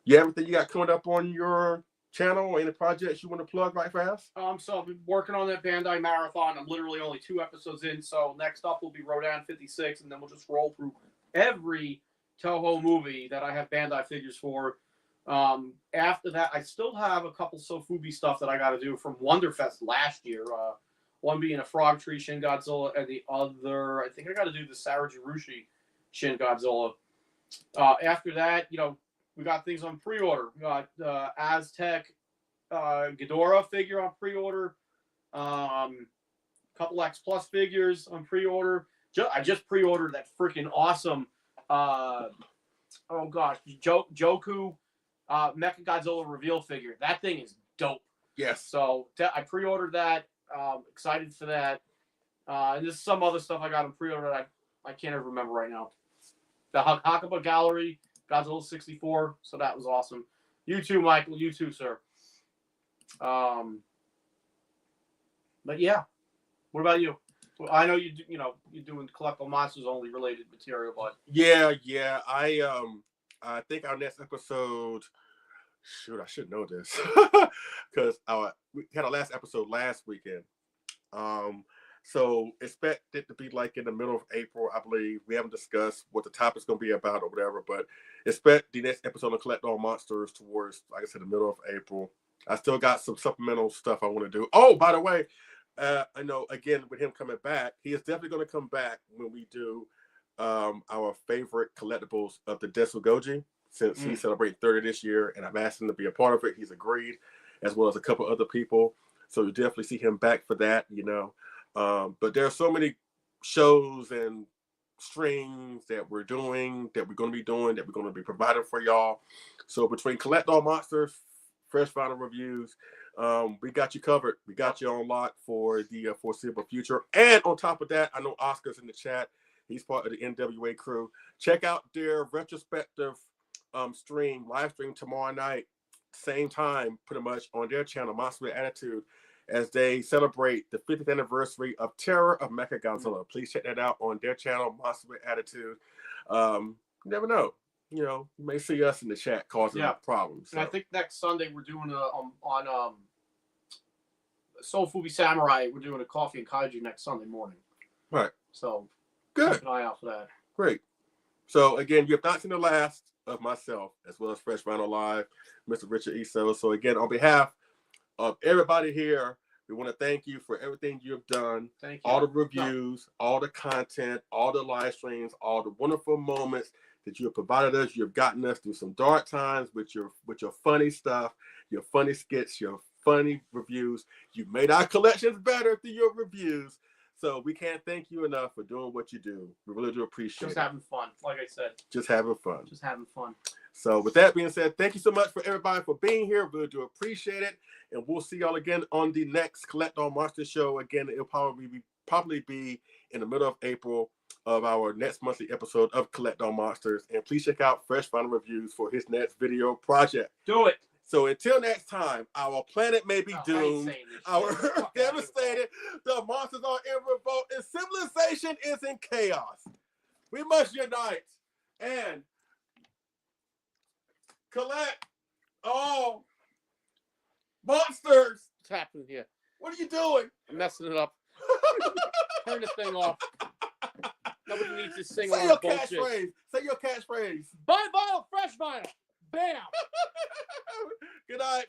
everything you got coming up on your channel or any projects you want to plug right fast? So I've been working on that Bandai Marathon. I'm literally only 2 episodes in. So next up will be Rodan 56, and then we'll just roll through every Toho movie that I have Bandai figures for. After that, I still have a couple Sofubi stuff that I got to do from Wonderfest last year. One being a Frog Tree Shin Godzilla, and the other, I think I got to do the Sarajirushi Shin Godzilla. After that, you know, we got things on pre-order. We got Aztec Ghidorah figure on pre-order. Couple X Plus figures on pre-order. I just pre-ordered that freaking awesome, Joku Mecha Godzilla reveal figure. That thing is dope. Yes. So I pre-ordered that. Excited for that. And there's some other stuff I got on pre-order that I can't even remember right now. The Hakuba Gallery, Godzilla 64. So that was awesome. You too, Michael. You too, sir. But yeah. What about you? Well, I know you're doing Collectible Monsters only related material, but yeah. I think our next episode. Shoot, I should know this because we had our last episode last weekend. So expect it to be like in the middle of April, I believe. We haven't discussed what the topic's going to be about or whatever, but expect the next episode of Collect All Monsters towards, like I said, the middle of April. I still got some supplemental stuff I want to do. Oh, by the way, I know, again, with him coming back, he is definitely going to come back when we do our favorite collectibles of the Desu Goji, since he's celebrating 30 this year, and I've asked him to be a part of it. He's agreed, as well as a couple other people. So you definitely see him back for that, you know. But there are so many shows and streams that we're doing, that we're going to be doing, that we're going to be providing for y'all. So between Collect All Monsters, Fresh Vinyl Reviews, we got you covered. We got you on lock for the foreseeable future. And on top of that, I know Oscar's in the chat. He's part of the NWA crew. Check out their retrospective live stream tomorrow night, same time, pretty much, on their channel, Monster with Attitude, as they celebrate the 50th anniversary of Terror of Mecha Godzilla. Please check that out on their channel, Monster with Attitude. You never know. You know, you may see us in the chat causing problems. So. And I think next Sunday we're doing on Soul Fubi Samurai, we're doing a Coffee and Kaiju next Sunday morning. Right. So good. Keep an eye out for that. Great. So again, you have not seen the last of myself, as well as Fresh Vinyl Live, Mr. Richard Eso. So again, on behalf of everybody here, we want to thank you for everything you've done. Thank you. All the reviews, all the content, all the live streams, all the wonderful moments that you have provided us. You've gotten us through some dark times with your funny stuff, your funny skits, your funny reviews. You made our collections better through your reviews. So we can't thank you enough for doing what you do. We really do appreciate it. Just having fun, like I said. Just having fun. Just having fun. So with that being said, thank you so much for everybody for being here. Really do appreciate it. And we'll see y'all again on the next Collect All Monsters show. Again, it'll probably be in the middle of April of our next monthly episode of Collect All Monsters. And please check out Fresh Final Reviews for his next video project. Do it. So until next time, our planet may be doomed, our Earth devastated, the monsters are in revolt, and civilization is in chaos. We must unite and collect all monsters. What's happening here? What are you doing? I'm messing it up. Turn this thing off. Nobody needs to sing Say all your bullshit. catchphrase. Say your catchphrase. Buy vinyl, fresh vinyl. Bam. Good night.